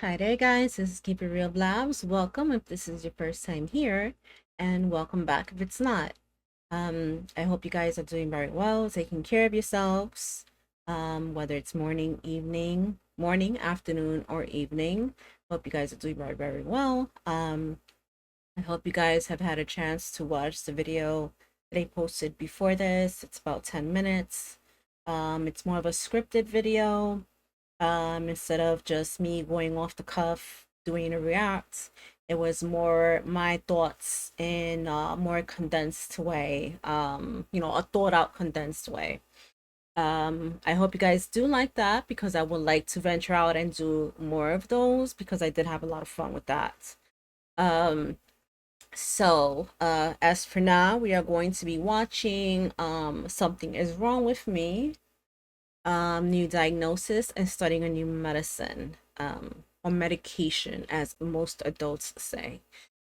Hi there, guys. This is Keep It Real Blabs. Welcome if this is your first time here, and welcome back if it's not. I hope you guys are doing very well, taking care of yourselves, whether it's morning, afternoon, or evening. Hope you guys are doing very, very well. I hope you guys have had a chance to watch the video that I posted before this. It's about 10 minutes. It's more of a scripted video instead of just me going off the cuff doing a react. It was more my thoughts in a more condensed way, a thought out condensed way. I hope you guys do like that because I would like to venture out and do more of those because I did have a lot of fun with that. um as for now, we are going to be watching Something Is Wrong with Me, new diagnosis, and starting a new medicine, or medication, as most adults say.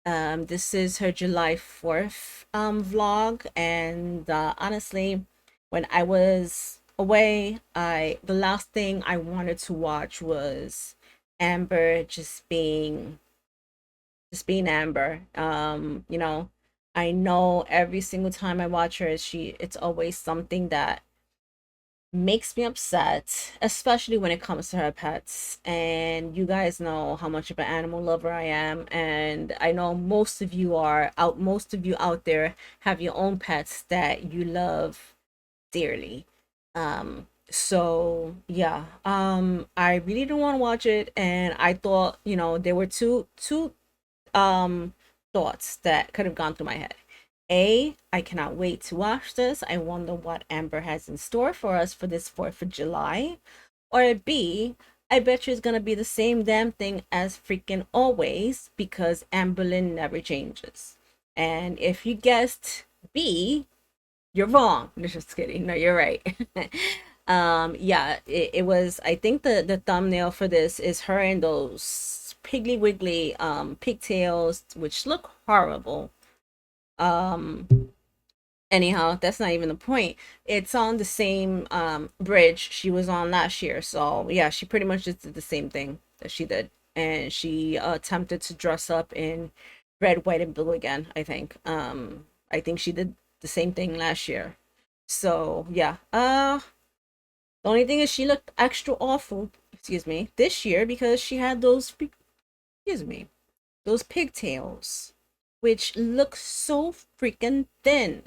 This is her July 4th vlog, and honestly, when I was away, the last thing I wanted to watch was Amber just being Amber. I know every single time I watch her, it's always something that makes me upset, especially when it comes to her pets. And you guys know how much of an animal lover I am, and I know most of you out there have your own pets that you love dearly. So yeah, I really didn't want to watch it, and I thought, there were two um thoughts that could have gone through my head. A, I cannot wait to watch this. I wonder what Amber has in store for us for this 4th of July. Or B, I bet you it's gonna be the same damn thing as freaking always because Amberlynn never changes. And if you guessed B, you're wrong. No, just kidding. No, you're right. Yeah, it was, I think the thumbnail for this is her and those piggly wiggly pigtails, which look horrible. um Anyhow, that's not even the point. It's on the same bridge she was on last year, so yeah, she pretty much just did the same thing that she did, and she attempted to dress up in red, white, and blue again. I think she did the same thing last year. So yeah, the only thing is she looked extra awful, excuse me, this year because she had excuse me, those pigtails, which look so freaking thin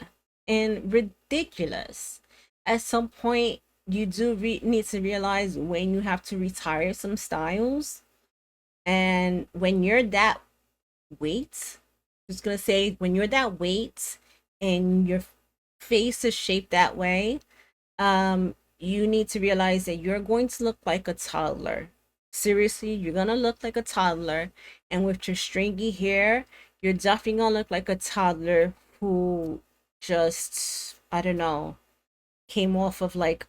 and ridiculous. At some point, you do need to realize when you have to retire some styles. And when you're that weight, I'm just gonna say, when you're that weight and your face is shaped that way, you need to realize that you're going to look like a toddler. Seriously, you're gonna look like a toddler, and with your stringy hair, you're definitely gonna look like a toddler who just, I don't know, came off of like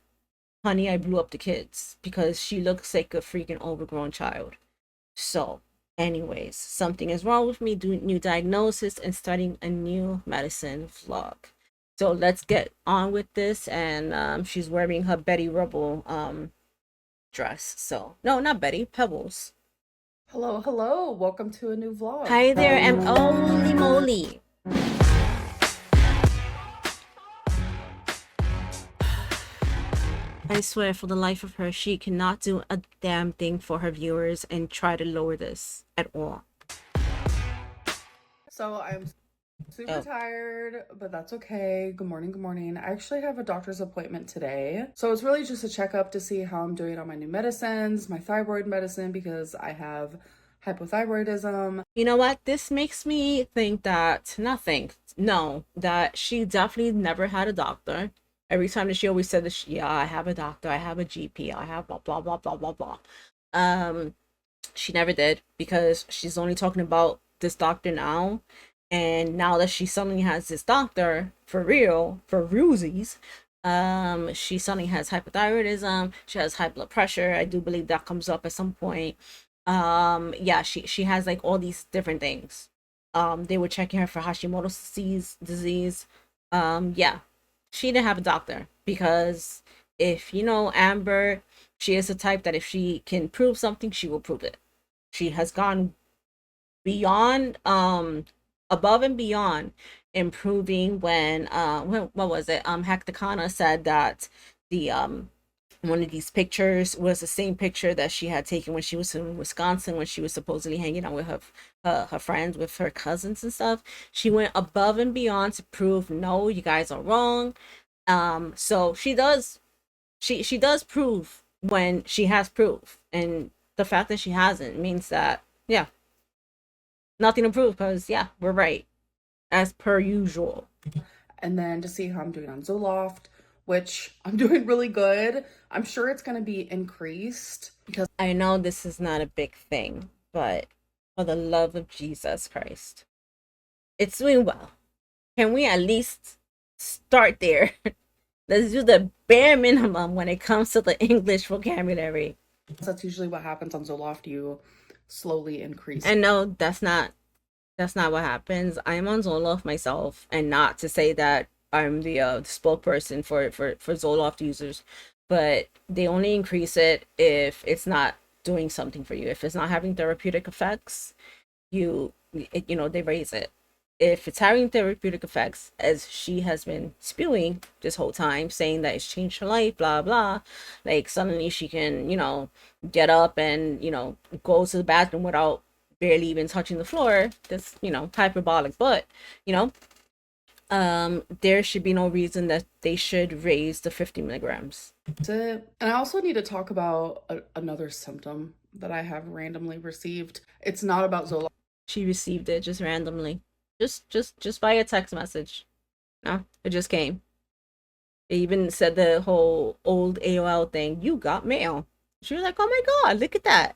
Honey, I Blew Up the Kids, because she looks like a freaking overgrown child. So, anyways, Something Is Wrong with Me, doing new diagnosis and starting a new medicine vlog. So let's get on with this. And she's wearing her Betty Rubble dress. So no, not Betty, Pebbles. Hello, hello. Welcome to a new vlog. Hi there, and holy moly. I swear for the life of her, she cannot do a damn thing for her viewers and try to lower this at all. So I'm super Oh, tired, but that's okay. Good morning, good morning. I actually have a doctor's appointment today. So it's really just a checkup to see how I'm doing on my new medicines, my thyroid medicine, because I have hypothyroidism. you know what? This makes me think that nothing. No, that she definitely never had a doctor. Every time that she always said that, yeah, I have a doctor, I have a GP, I have blah blah blah blah blah blah. Um, she never did, because she's only talking about this doctor now. And now that she suddenly has this doctor for real, for realsies, she suddenly has hypothyroidism, she has high blood pressure. I do believe that comes up at some point. Yeah, she has like all these different things. They were checking her for Hashimoto's disease. Yeah, she didn't have a doctor, because if you know Amber, she is the type that if she can prove something, she will prove it. She has gone beyond, above and beyond improving. When what was it, Hecticana said that the one of these pictures was the same picture that she had taken when she was in Wisconsin, when she was supposedly hanging out with her friends, with her cousins and stuff. She went above and beyond to prove, no, you guys are wrong. So she does prove when she has proof, and the fact that she hasn't means that, yeah, nothing to prove, because yeah, we're right as per usual. And then to see how I'm doing on Zoloft, which I'm doing really good. I'm sure it's going to be increased because I know this is not a big thing, but for the love of Jesus Christ, it's doing well. Can we at least start there? Let's do the bare minimum when it comes to the English vocabulary. that's usually what happens on Zoloft. You slowly increase. And no, that's not what happens. I'm on Zoloft myself, and not to say that I'm the spokesperson for Zoloft users, but they only increase it if it's not doing something for you. If it's not having therapeutic effects, they raise it. If it's having therapeutic effects, as she has been spewing this whole time, saying that it's changed her life, blah blah, like suddenly she can, get up and, go to the bathroom without barely even touching the floor. That's, hyperbolic, but, you know there should be no reason that they should raise the 50 milligrams. That's it. And I also need to talk about another symptom that I have randomly received. It's not about Zoloft. She received it just randomly, just via text message. No, it just came. It even said the whole old AOL thing, you got mail. She was like, oh my god, look at that.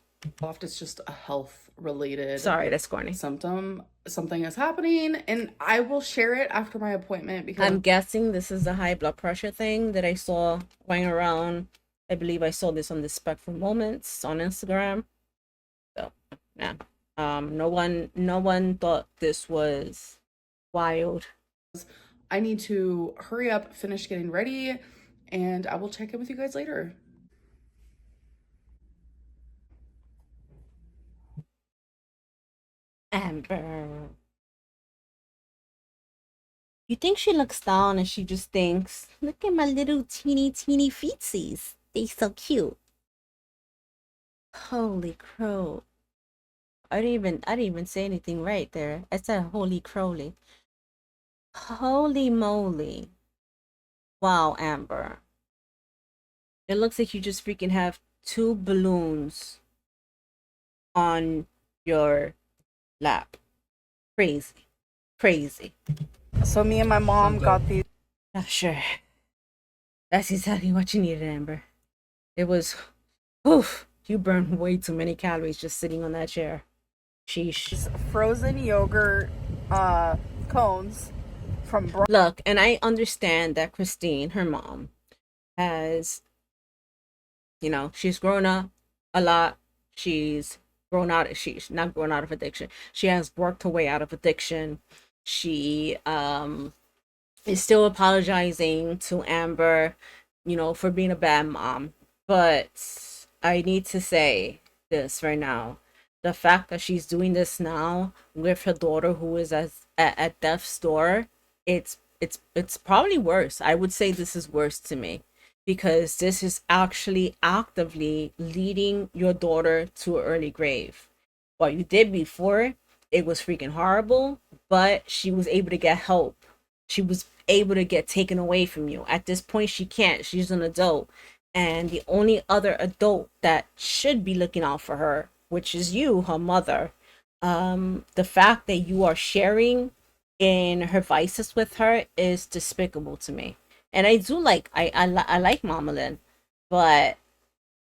It's just a health related Sorry, that's corny. symptom. Something is happening, and I will share it after my appointment because I'm guessing this is the high blood pressure thing that I saw going around. I believe I saw this on the Spectrum Moments on Instagram. So yeah. No one thought this was wild. I need to hurry up, finish getting ready, and I will check in with you guys later. Amber. You think she looks down and she just thinks, look at my little teeny feetsies. They so cute. Holy crow. I didn't even say anything right there. I said holy crowly. Holy moly. Wow, Amber. It looks like you just freaking have two balloons on your lap. Crazy. Crazy. So me and my mom got these. Oh, sure. That's exactly what you needed, Amber. It was, oof, you burned way too many calories just sitting on that chair. Sheesh. Frozen yogurt cones from Look, and I understand that Christine, her mom, has, she's grown up a lot. She's not grown out of addiction. She has worked her way out of addiction. She is still apologizing to Amber, for being a bad mom. But I need to say this right now. The fact that she's doing this now with her daughter, who is at death's door, it's probably worse. I would say this is worse to me, because this is actually actively leading your daughter to an early grave. What you did before, it was freaking horrible, but she was able to get help. She was able to get taken away from you. At this point, she can't. She's an adult. And the only other adult that should be looking out for her, which is you, her mother, the fact that you are sharing in her vices with her is despicable to me. And I do I like Mama Lynn, but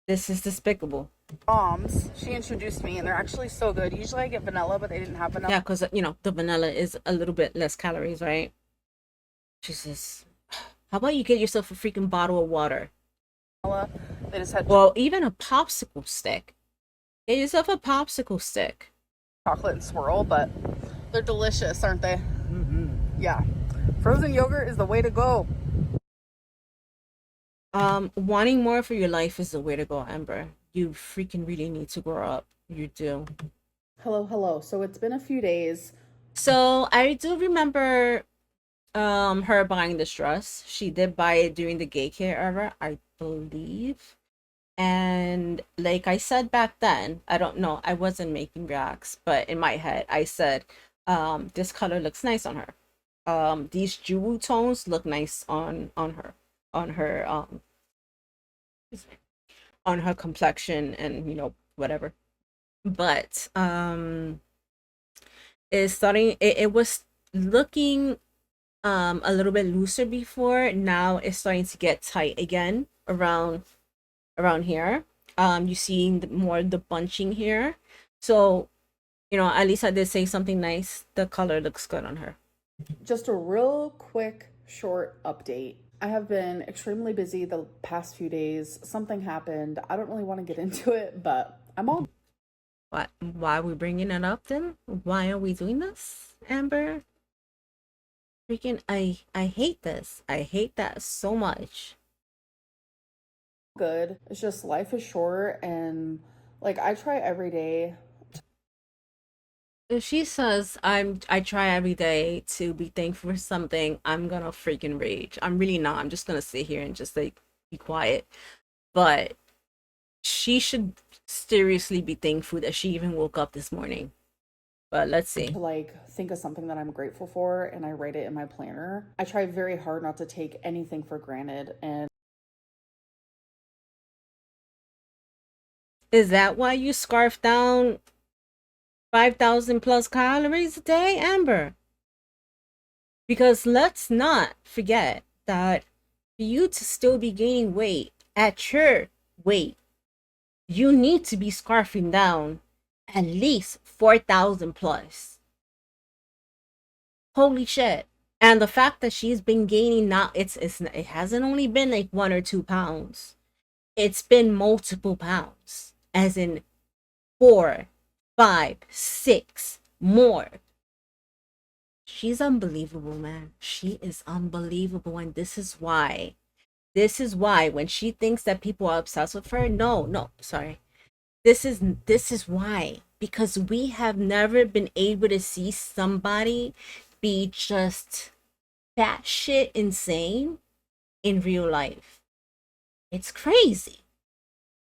this is despicable. Moms. She introduced me, and they're actually so good. Usually I get vanilla, but they didn't have vanilla. Yeah, because the vanilla is a little bit less calories, right? Jesus. How about you get yourself a freaking bottle of water? They just had Well, even a popsicle stick. Get yourself a popsicle stick. chocolate and swirl, but they're delicious, aren't they? Mm-hmm. Yeah. Frozen yogurt is the way to go. Wanting more for your life is the way to go, Amber. You freaking really need to grow up. You do. Hello, hello. So it's been a few days. So I do remember her buying this dress. She did buy it during the gay care era, I believe. And like I said back then, I don't know, I wasn't making reacts, but in my head I said, this color looks nice on her. These jewel tones look nice on her, on her on her complexion and whatever. But it's starting it was looking a little bit looser before. Now it's starting to get tight again around here. You seeing more the bunching here. So, at least I did say something nice. The color looks good on her. Just a real quick, short update. I have been extremely busy the past few days. Something happened. I don't really want to get into it, but I'm all Why are we bringing it up then? Why are we doing this, Amber? Freaking, I hate this. I hate that so much. good. It's just life is short, and like I try every day. If she says I try every day to be thankful for something, I'm gonna freaking rage. I'm really not. I'm just gonna sit here and just like be quiet. But she should seriously be thankful that she even woke up this morning. But let's see. To like think of something that I'm grateful for and I write it in my planner. I try very hard not to take anything for granted, and Is that why you scarf down 5,000 plus calories a day, Amber? Because let's not forget that for you to still be gaining weight at your weight, you need to be scarfing down at least 4,000 plus. Holy shit. And the fact that she's been gaining, not it hasn't only been like 1 or 2 pounds. It's been multiple pounds. As in 4, 5, 6 more. She's unbelievable, man. She is unbelievable. And this is why when she thinks that people are obsessed with her, no, sorry. This is why. Because we have never been able to see somebody be just that shit insane in real life. It's crazy.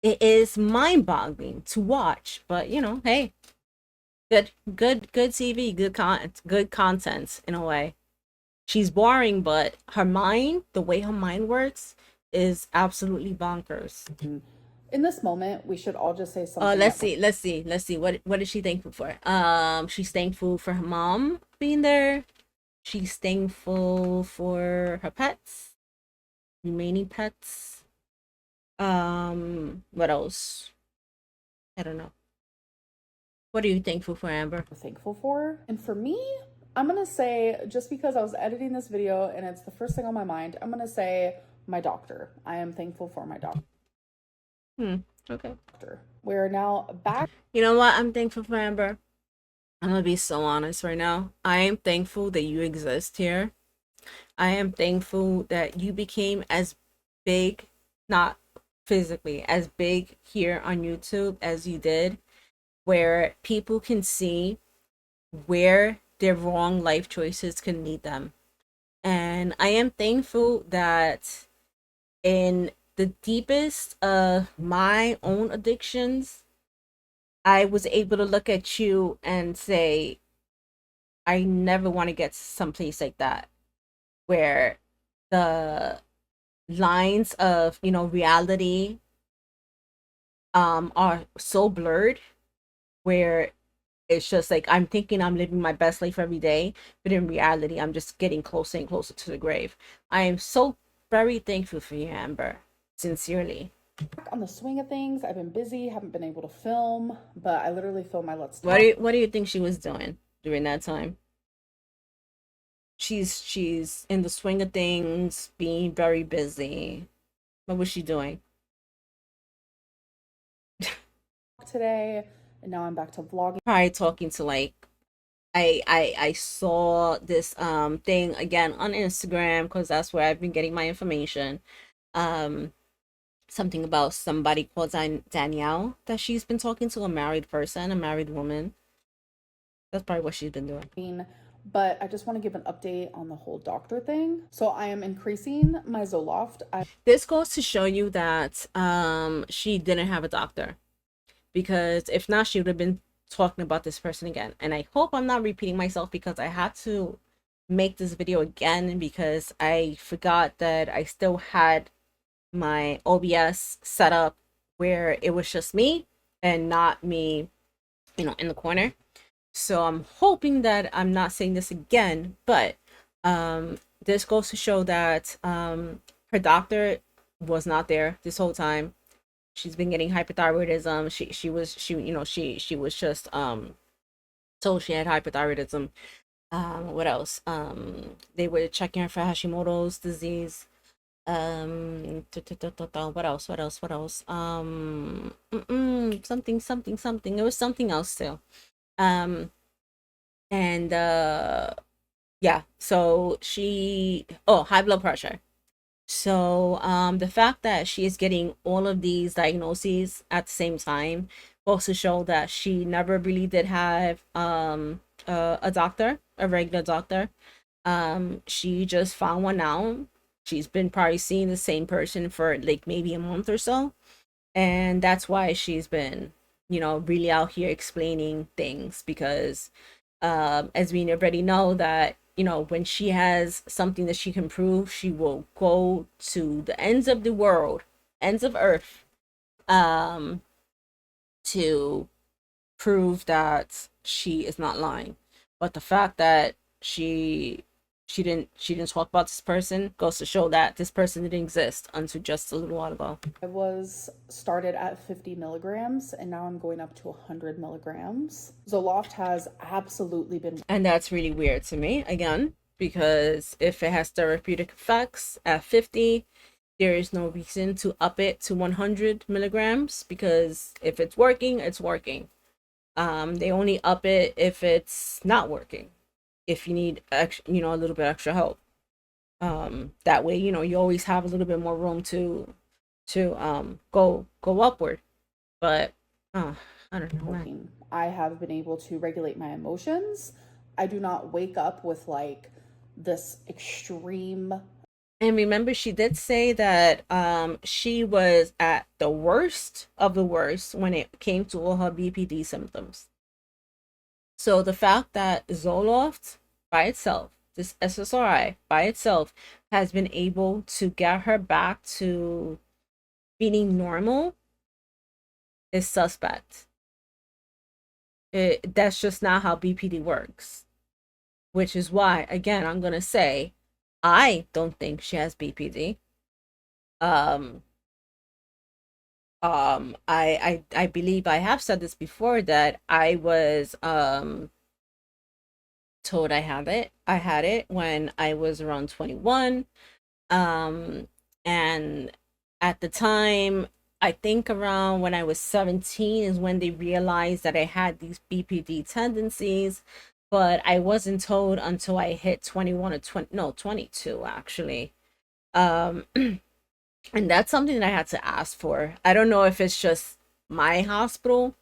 It is mind-boggling to watch, but hey, good TV, good content in a way. She's boring, but her mind, the way her mind works, is absolutely bonkers. in this moment, we should all just say something Let's that see, let's see. What is she thankful for? She's thankful for her mom being there. She's thankful for her pets, remaining pets. What else? I don't know. What are you thankful for, Amber? we're thankful for. And for me, I'm gonna say, just because I was editing this video and it's the first thing on my mind, I'm gonna say my doctor. I am thankful for my doctor. Okay. We're now back. You know what? I'm thankful for Amber. I'm gonna be so honest right now. I am thankful that you exist here. I am thankful that you became as big, not physically, as big here on YouTube as you did, where people can see where their wrong life choices can lead them. And I am thankful that in the deepest of my own addictions, I was able to look at you and say, I never want to get someplace like that, where the lines of, reality are so blurred, where it's just like I'm thinking I'm living my best life every day, but in reality I'm just getting closer and closer to the grave. I am so very thankful for you, Amber. Sincerely. On the swing of things. I've been busy, haven't been able to film, but I literally filmed my Let's What Talk. do you think she was doing during that time? She's in the swing of things, being very busy. What was she doing? Today, and now I'm back to vlogging. Probably talking to like I saw this thing again on Instagram because that's where I've been getting my information. Um something about somebody called Danielle that she's been talking to, a married person, a married woman. That's probably what she's been doing. But I just want to give an update on the whole doctor thing. So I am increasing my Zoloft. This goes to show you that she didn't have a doctor, because if not, she would have been talking about this person again. And I hope I'm not repeating myself, because I had to make this video again because I forgot that I still had my OBS set up where it was just me and not me, in the corner. So I'm hoping that I'm not saying this again, but this goes to show that her doctor was not there this whole time. She's been getting hypothyroidism. She was just told she had hypothyroidism. What else? They were checking her for Hashimoto's disease. What else? Something. There was something else too. Um, and yeah, so high blood pressure. So the fact that she is getting all of these diagnoses at the same time goes to show that she never really did have a doctor, a regular doctor. She just found one now. She's been probably seeing the same person for like maybe a month or so, and that's why she's been, really out here explaining things, because as we already know that, when she has something that she can prove, she will go to the ends of the world, ends of earth, um to prove that she is not lying. But the fact that she didn't talk about this person goes to show that this person didn't exist until just a little while ago. I was started at 50 milligrams and now I'm going up to 100 milligrams. Zoloft has absolutely been. And that's really weird to me, again, because if it has therapeutic effects at 50, there is no reason to up it to 100 milligrams, because if it's working, it's working. They only up it if it's not working, if you need a little bit extra help. That way, you always have a little bit more room to go upward. But I don't know, man. I have been able to regulate my emotions. I do not wake up with like this extreme. And remember, she did say that she was at the worst of the worst when it came to all her BPD symptoms. So the fact that Zoloft by itself, this SSRI by itself, has been able to get her back to feeling normal is suspect. That's just not how BPD works. Which is why, again, I'm gonna say, I don't think she has BPD. Um, I believe I have said this before, that I was told I had it when I was around 21. Um, and at the time, I think around when I was 17 is when they realized that I had these BPD tendencies, but I wasn't told until I hit 21 or 20, no, 22 actually. Um, and that's something that I had to ask for. I don't know if it's just my hospital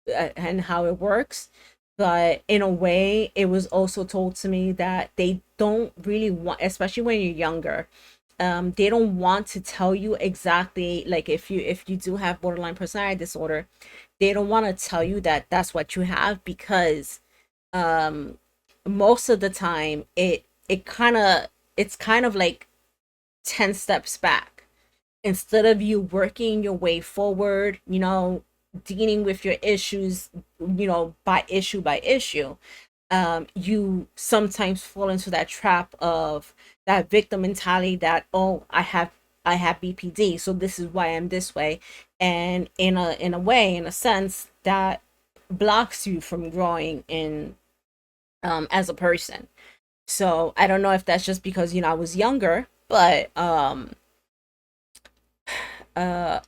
and how it works, but in a way, it was also told to me that they don't really want, especially when you're younger, they don't want to tell you exactly, like if you do have borderline personality disorder, they don't want to tell you that that's what you have, because um most of the time it's kind of like 10 steps back. Instead of you working your way forward, dealing with your issues, by issue, you sometimes fall into that trap of that victim mentality, that, oh, I have BPD, so this is why I'm this way. And in a way, in a sense, that blocks you from growing in as a person. So I don't know if that's just because, I was younger, but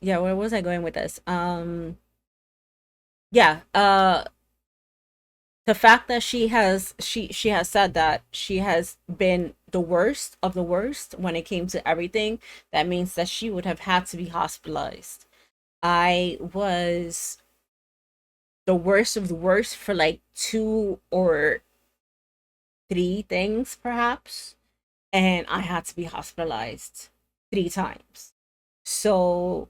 yeah, where was I going with this? Yeah, the fact that she has said that she has been the worst of the worst when it came to everything, that means that she would have had to be hospitalized. I was the worst of the worst for like two or three things, perhaps, and I had to be hospitalized three times. So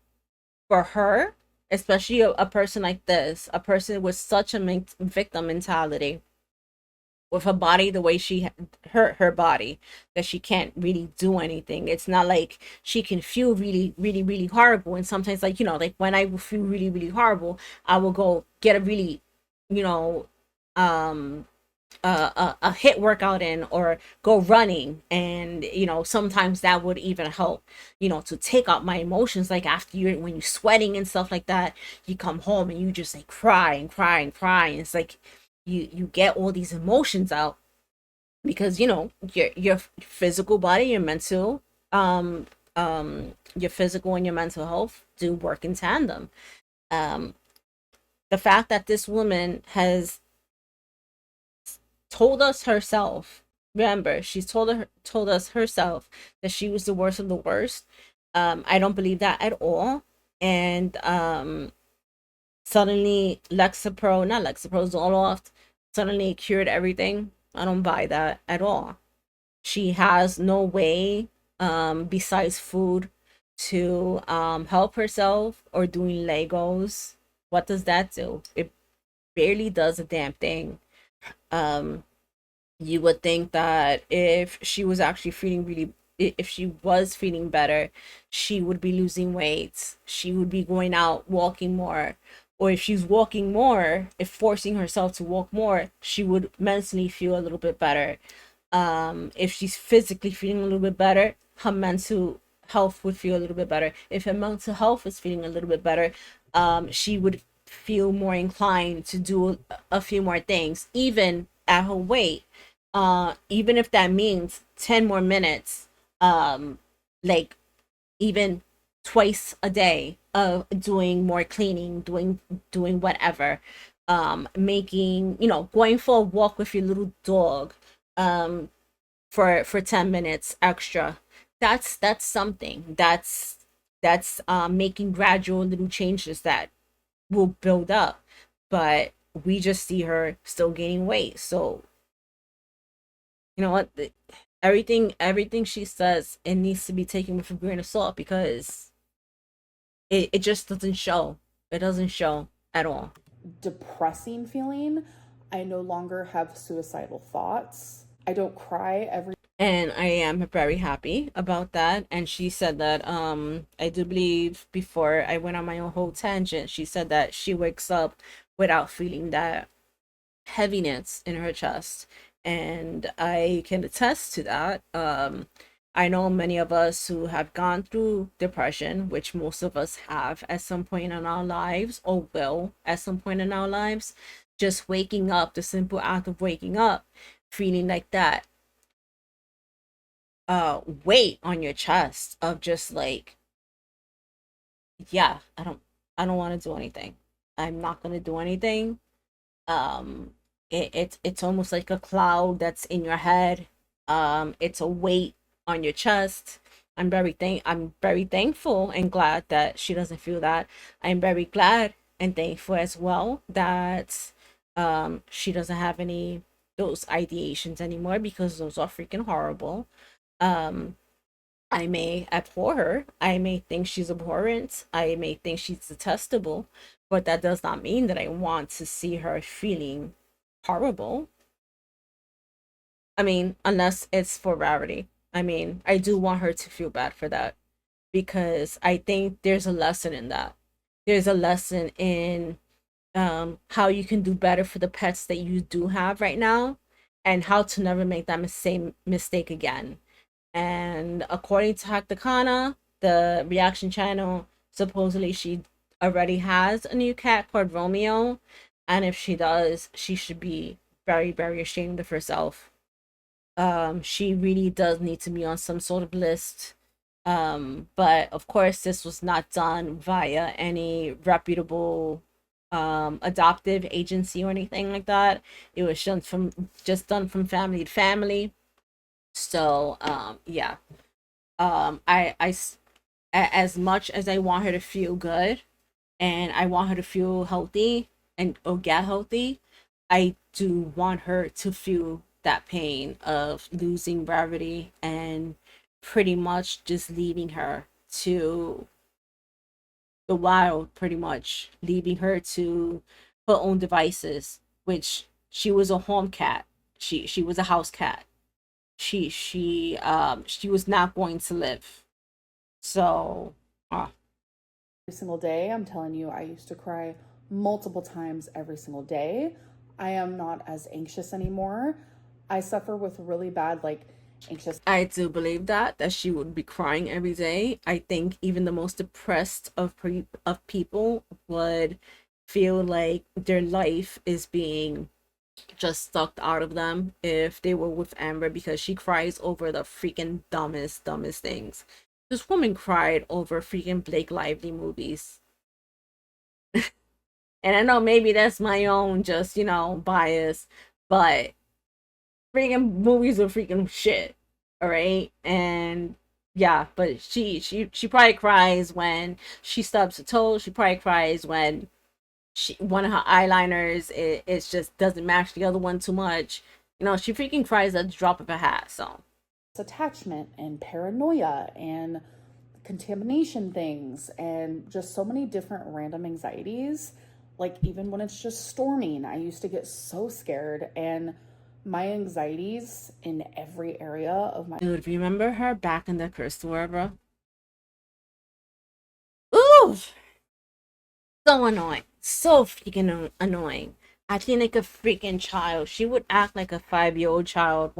for her, especially a person like this, a person with such a victim mentality, with her body the way she hurt her body, that she can't really do anything. It's not like she can feel really really really horrible, and sometimes, like, like when I will feel really really horrible, I will go get a really, you know um a hit workout in, or go running, and sometimes that would even help, to take out my emotions. Like after you, when you're sweating and stuff like that, you come home and you just like cry and cry and cry, and it's like you get all these emotions out, because your physical body, your mental, your physical and your mental health do work in tandem. um the fact that this woman has told us herself, remember, she's told us herself that she was the worst of the worst. I don't believe that at all. And suddenly Lexapro, not Lexapro, Zoloft suddenly cured everything. I don't buy that at all. She has no way, besides food, to help herself, or doing Legos. What does that do? It barely does a damn thing. um you would think that if she was actually feeling really, if she was feeling better, she would be losing weight, she would be going out walking more, or if she's walking more, if forcing herself to walk more, she would mentally feel a little bit better. If she's physically feeling a little bit better, her mental health would feel a little bit better. If her mental health is feeling a little bit better, she would feel more inclined to do a few more things, even at her weight. Even if that means 10 more minutes, like even twice a day of doing more cleaning, doing whatever, making, going for a walk with your little dog, um for 10 minutes extra. That's something. That's making gradual little changes that will build up. But we just see her still gaining weight. So you know what, everything she says, it needs to be taken with a grain of salt, because it just doesn't show. It doesn't show at all. Depressing feeling. I no longer have suicidal thoughts. I don't cry every. And I am very happy about that. And she said that, I do believe, before I went on my own whole tangent, she said that she wakes up without feeling that heaviness in her chest. And I can attest to that. I know many of us who have gone through depression, which most of us have at some point in our lives, or will at some point in our lives. Just waking up, the simple act of waking up, feeling like that weight on your chest of just like, yeah, I don't want to do anything. I'm not going to do anything. um it's almost like a cloud that's in your head. It's a weight on your chest. I'm very thankful and glad that she doesn't feel that. I'm very glad and thankful as well that she doesn't have any those ideations anymore, because those are freaking horrible. um I may abhor her. I may think she's abhorrent. I may think she's detestable, but that does not mean that I want to see her feeling horrible. I mean, unless it's for rarity. I mean, I do want her to feel bad for that, because I think there's a lesson in that. There's a lesson in how you can do better for the pets that you do have right now, and how to never make that same mistake again. And according to Haktakana, the reaction channel, supposedly she already has a new cat called Romeo. And if she does, she should be very, very ashamed of herself. She really does need to be on some sort of list. But of course, this was not done via any reputable adoptive agency or anything like that. It was just done from family to family. So yeah. As much as I want her to feel good and I want her to feel healthy and or get healthy, I do want her to feel that pain of losing gravity and pretty much just leaving her to the wild, pretty much leaving her to her own devices, which she was a home cat. She was a house cat. She was not going to live. So uh, Every single day. I'm telling you, I used to cry multiple times every single day. I am not as anxious anymore. I suffer with really bad, like, anxious. I do believe that she would be crying every day. I think even the most depressed of people would feel like their life is being just sucked out of them if they were with Amber, because she cries over the freaking dumbest things. This woman cried over freaking Blake Lively movies. And I know maybe that's my own just, bias, but freaking movies are freaking shit. All right. And yeah, but she probably cries when she stubs her toe. She probably cries when one of her eyeliners it just doesn't match the other one too much. She freaking cries at the drop of a hat. So Attachment and paranoia and contamination things and just so many different random anxieties. Like, even when it's just storming, I used to get so scared, and my anxieties in every area of my dude, remember her back in the crystal era, bro? Ooh, so annoying. So freaking annoying. Acting like a freaking child. She would act like a 5-year-old child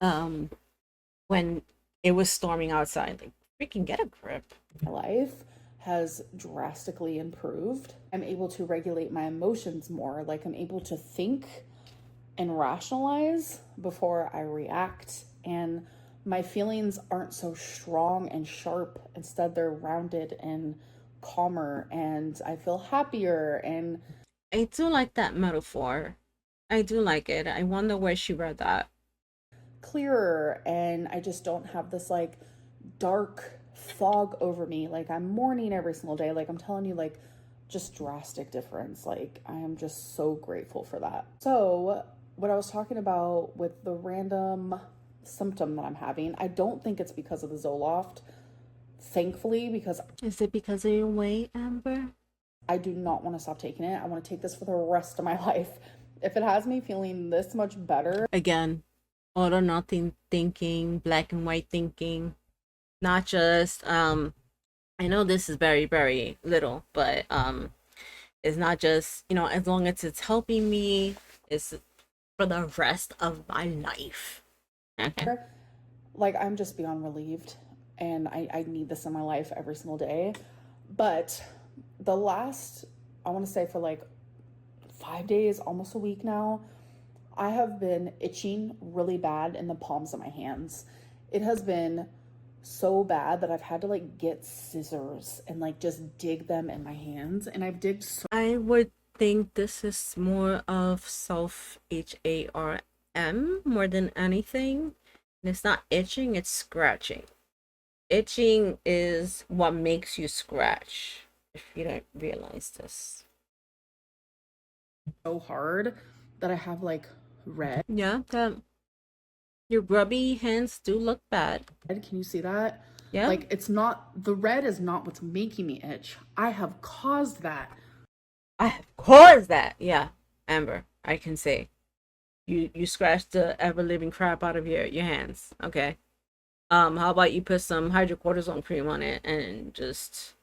um when it was storming outside. Like, freaking get a grip. life has drastically improved. I'm able to regulate my emotions more. Like, I'm able to think and rationalize before I react. And my feelings aren't so strong and sharp. Instead, they're rounded and calmer, and I feel happier and I do like that metaphor. I do like it. I wonder where she read that. clearer. And I just don't have this like dark fog over me. Like, I'm mourning every single day. Like, I'm telling you, like, just drastic difference. Like, I am just so grateful for that. So, what I was talking about with the random symptom that I'm having, I don't think it's because of the Zoloft, thankfully, because Is it because of your weight, Amber? I do not want to stop taking it. I want to take this for the rest of my life. If it has me feeling this much better, Again, all or nothing thinking, black and white thinking, not just I know this is very, very little, but it's not just, as long as it's helping me, it's for the rest of my life. Okay. like, I'm just beyond relieved, and I need this in my life every single day. But the last, I want to say, for like 5 days, almost a week now, I have been itching really bad in the palms of my hands. It has been so bad that I've had to like get scissors and like just dig them in my hands. And I've digged so I would think this is more of self HARM more than anything. And it's not itching, it's scratching. Itching is what makes you scratch, if you don't realize this. hard that I have like red. Yeah, that your grubby hands do look bad. Can you see that? Yeah, Like, it's not, the red is not what's making me itch. I have caused that. I have caused that. Yeah, Amber, I can say you scratched the ever living crap out of your hands. Okay. How about you put some hydrocortisone cream on it and just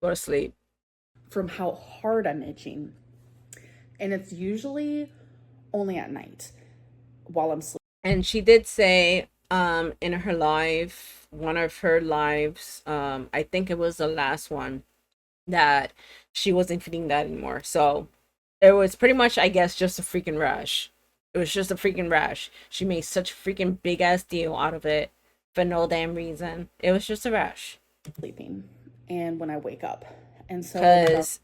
go to sleep? From how hard I'm itching. And it's usually only at night while I'm sleeping. And she did say in her live, one of her lives, I think it was the last one, that she wasn't feeling that anymore. So it was pretty much, I guess, just a freaking rash. It was just a freaking rash. She made such a freaking big ass deal out of it for no damn reason. It was just a rash. And when I wake up. And so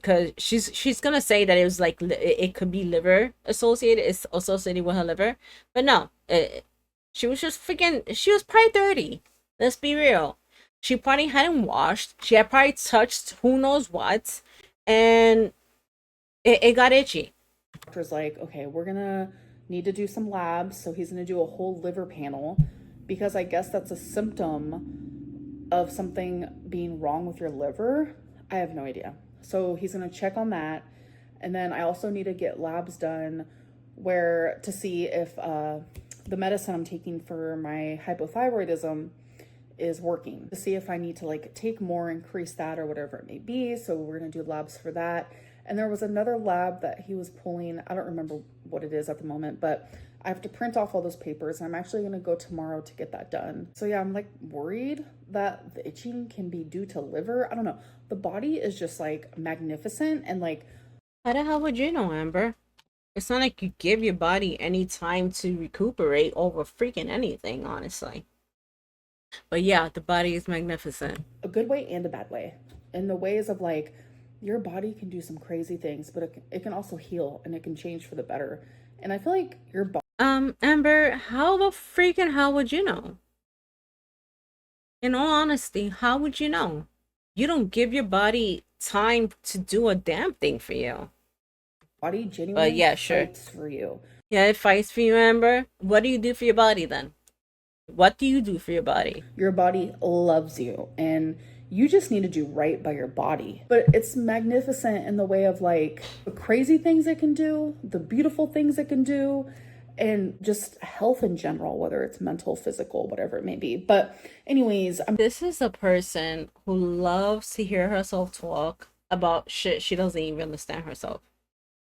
Cause she's gonna say that it was like it could be liver associated. It's associated with her liver, but no, She was just freaking, she was probably 30. Let's be real. She probably hadn't washed. She had probably touched who knows what. And it got itchy. Doctor's like, okay, we're gonna need to do some labs. So he's gonna do a whole liver panel because I guess that's a symptom of something being wrong with your liver. I have no idea. So he's gonna check on that. And then I also need to get labs done where to see if the medicine I'm taking for my hypothyroidism is working, to see if I need to like take more, increase that, or whatever it may be. So we're gonna do labs for that. And there was another lab that he was pulling. I don't remember what it is at the moment, but I have to print off all those papers. And I'm actually gonna go tomorrow to get that done. So yeah, I'm like worried that the itching can be due to liver. I don't know. The body is just like magnificent and like. How the hell would you know, Amber? It's not like you give your body any time to recuperate over freaking anything, honestly. But yeah, the body is magnificent. A good way and a bad way. In the ways of like, your body can do some crazy things, but it can also heal and it can change for the better. And I feel like your body. Amber, how the freaking hell would you know? In all honesty, how would you know? You don't give your body time to do a damn thing for you. Body But genuinely yeah, sure. fights for you. Yeah, it fights for you, Amber. What do you do for your body then? What do you do for your body? Your body loves you and you just need to do right by your body. But it's magnificent in the way of like the crazy things it can do, the beautiful things it can do, and just health in general, whether it's mental, physical, whatever it may be. But anyways, This is a person who loves to hear herself talk about shit she doesn't even understand herself.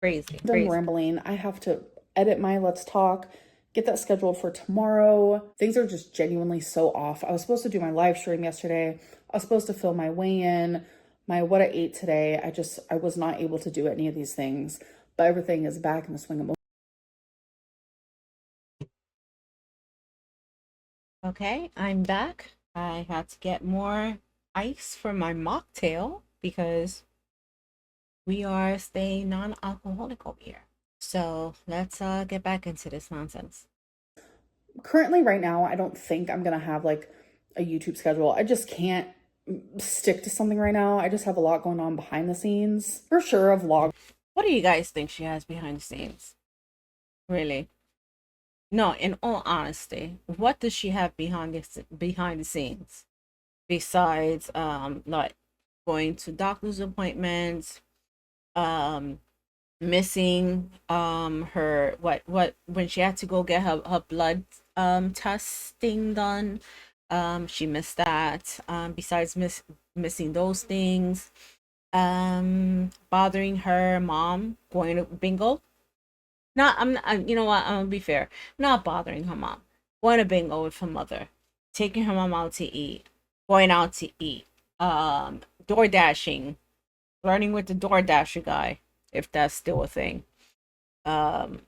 Crazy, done crazy. rambling. I have to edit my Let's Talk, get that scheduled for tomorrow. Things are just genuinely so off. I was supposed to do my live stream yesterday. I was supposed to film my weigh-in, my what I ate today. I was not able to do any of these things, but everything is back in the swing of motion. Okay, I'm back. I had to get more ice for my mocktail because we are staying non-alcoholic over here. So let's get back into this nonsense. Currently, right now, I don't think I'm gonna have like a YouTube schedule. I just can't stick to something right now. I just have a lot going on behind the scenes. For sure, a vlog. What do you guys think she has behind the scenes? Really? No, in all honesty, what does she have behind the scenes besides like going to doctor's appointments, um missing her what when she had to go get her blood testing done, she missed that. Besides missing those things, bothering her mom going to bingo. Not you know what, I'm gonna be fair, not bothering her mom, going to bingo with her mother, taking her mom out to eat, going out to eat, door dashing, learning with the DoorDasher guy, if that's still a thing. Um,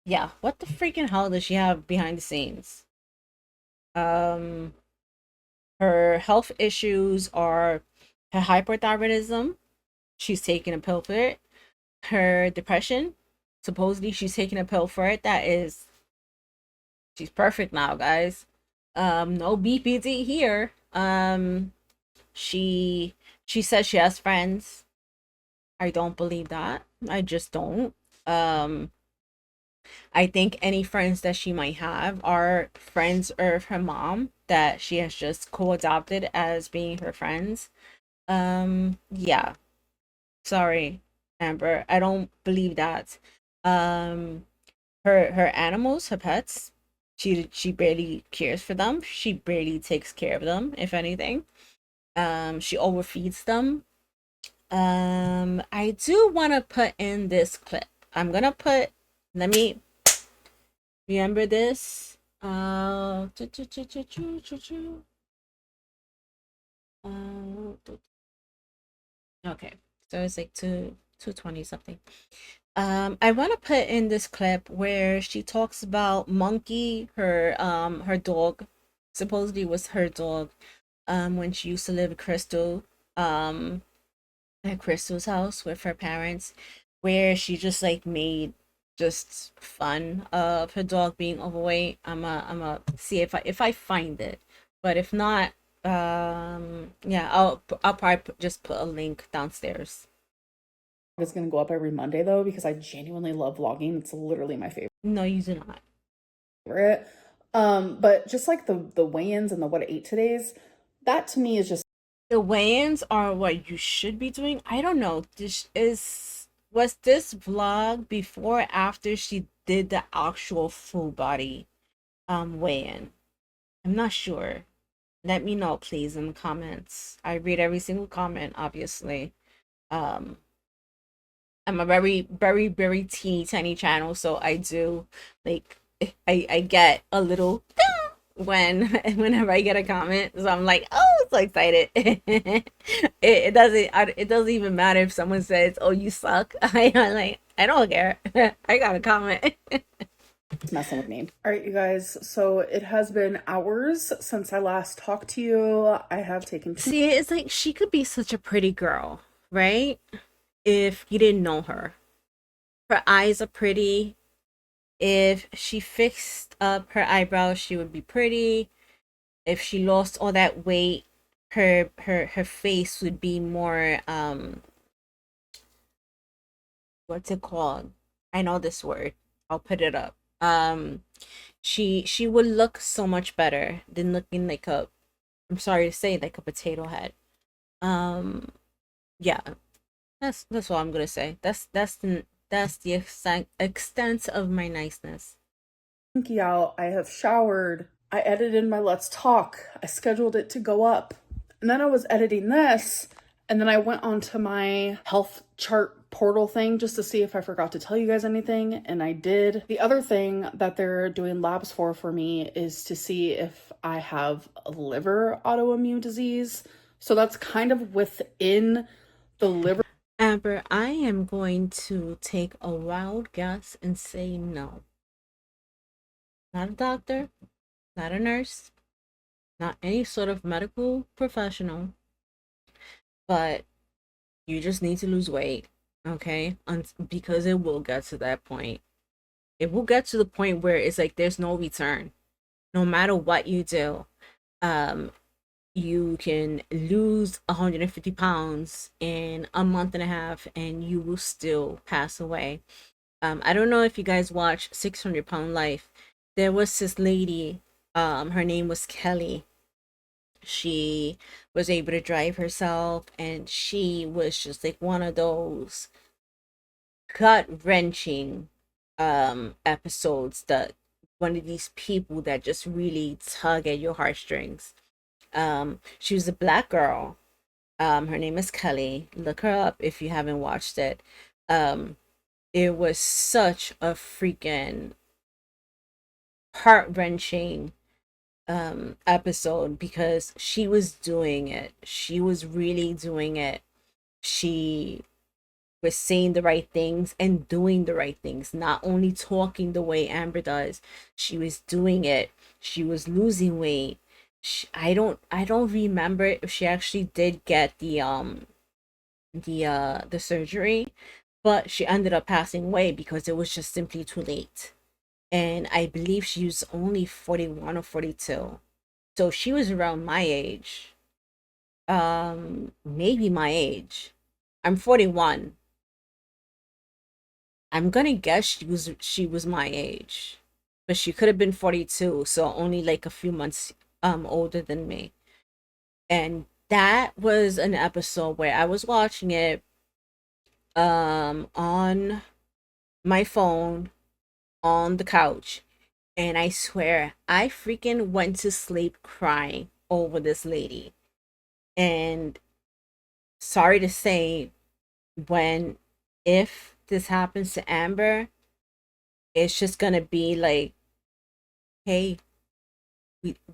yeah, what the freaking hell does she have behind the scenes? Um, her health issues are her hyperthyroidism. She's taking a pill for it. Her depression, supposedly she's taking a pill for it. She's perfect now, guys. No BPD here. She she says she has friends. I don't believe that. I just don't. Um, I think any friends that she might have are friends of her mom that she has just co-adopted as being her friends. Yeah. Sorry, Amber. I don't believe that. Um, her animals, her pets, she barely cares for them. She barely takes care of them, if anything. She overfeeds them. I do want to put in this clip. I'm gonna put. Let me remember this. Okay, so it's like 220 something. I want to put in this clip where she talks about Monkey, her dog, supposedly was her dog, when she used to live with Crystal, at Crystal's house with her parents, where she just like made just fun of her dog being overweight. I'm a see if I find it, but if not, yeah, I'll probably just put a link downstairs. It's gonna go up every Monday though, because I genuinely love vlogging. It's literally my No, you do not. favorite. But just like the weigh-ins and the what I ate today's, that to me is just The weigh-ins are what you should be doing. I don't know. Was this vlog before or after she did the actual full body weigh-in? I'm not sure. Let me know, please, in the comments. I read every single comment, obviously. Um, I'm a very, very, very teeny tiny channel, so I do like I get a little when whenever I get a comment. So I'm like, oh, so excited. It doesn't even matter if someone says, "Oh, you suck." I'm like, I don't care. I got a comment. messing with me. All right, you guys. So it has been hours since I last talked to you. I have taken two. See, it's like she could be such a pretty girl, right? If you didn't know her. Her eyes are pretty. If she fixed up her eyebrows, she would be pretty. If she lost all that weight, her face would be more what's it called? I know this word. I'll put it up. She would look so much better than looking like a, I'm sorry to say, like a potato head. Um yeah, that's all I'm gonna say. That's the extent of my niceness. Pinky out. I have showered. I edited my Let's Talk. I scheduled it to go up. And then I was editing this. And then I went onto my health chart portal thing just to see if I forgot to tell you guys anything. And I did. The other thing that they're doing labs for me is to see if I have a liver autoimmune disease. So that's kind of within the liver. Amber, I am going to take a wild guess and say no. Not a doctor, not a nurse, not any sort of medical professional, but you just need to lose weight, okay? Because it will get to that point. It will get to the point where it's like there's no return. No matter what you do, um, you can lose 150 pounds in a month and a half and you will still pass away. I don't know if you guys watch 600 Pound Life. There was this lady, her name was Kelly. She was able to drive herself, and she was just like one of those gut wrenching episodes, that one of these people that just really tug at your heartstrings. She was a black girl. Her name is Kelly. Look her up if you haven't watched it. Um, it was such a freaking heart wrenching episode because she was doing it. She was really doing it. She was saying the right things and doing the right things, not only talking the way Amber does. She was doing it. She was losing weight. I don't remember if she actually did get the surgery, but she ended up passing away because it was just simply too late. And I believe she was only 41 or 42. So she was around my age. Maybe my age. I'm 41. I'm gonna guess she was my age. But she could have been 42, so only like a few months older than me. And that was an episode where I was watching it on my phone on the couch, and I swear I freaking went to sleep crying over this lady. And sorry to say, when if this happens to Amber, it's just gonna be like, hey,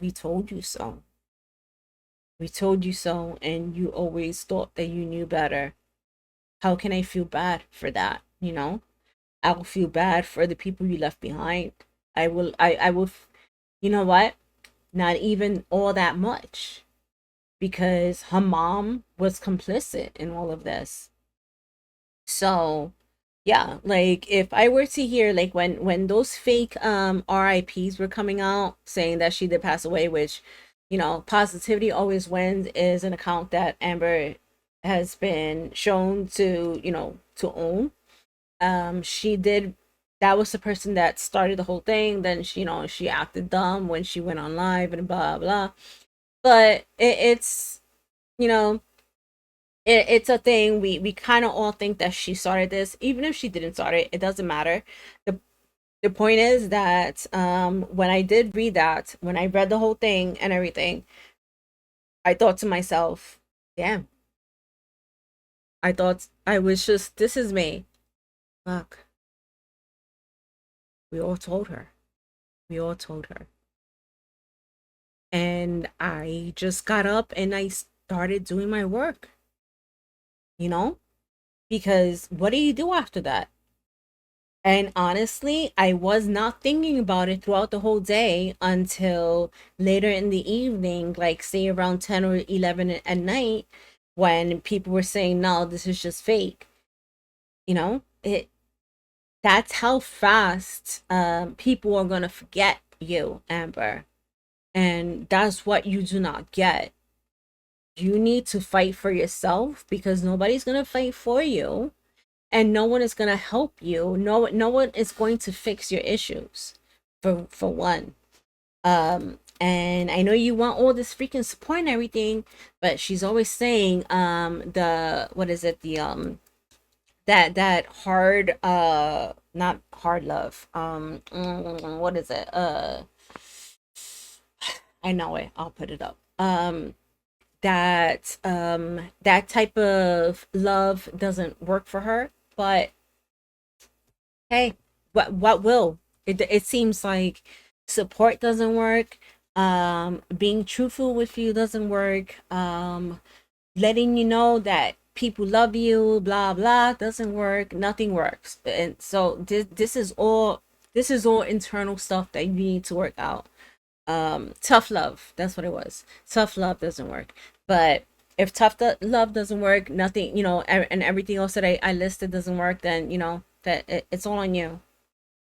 we told you so. We told you so, and you always thought that you knew better. How can I feel bad for that? I will feel bad for the people you left behind. I will, you know what? Not even all that much, because her mom was complicit in all of this. So Yeah, like if I were to hear like when those fake RIPs were coming out saying that she did pass away, which, positivity always wins is an account that Amber has been shown to, to own. She did, that was the person that started the whole thing. Then she, she acted dumb when she went on live and blah blah. But it's, you know, it's a thing. We kind of all think that she started this, even if she didn't start it. It doesn't matter. The point is that when I did read that, when I read the whole thing and everything, I thought to myself, damn. I thought I was just, this is me. Fuck. We all told her. We all told her. And I just got up and I started doing my work, you know? Because what do you do after that? And honestly, I was not thinking about it throughout the whole day until later in the evening, like say around 10 or 11 at night, when people were saying, no, this is just fake. It that's how fast people are gonna forget you, Amber. And that's what you do not get. You need to fight for yourself because nobody's gonna fight for you, and no one is going to help you. No one is going to fix your issues, for one. And I know you want all this freaking support and everything, but she's always saying the, what is it, the that hard, not hard love, what is it, I know it, I'll put it up, that type of love doesn't work for her. But hey, what will? It seems like support doesn't work. Being truthful with you doesn't work. Letting you know that people love you, blah blah, doesn't work. Nothing works. And so this is all internal stuff that you need to work out. Tough love, that's what it was. Tough love doesn't work. But if love doesn't work, nothing, and everything else that I listed doesn't work, then that it's all on you.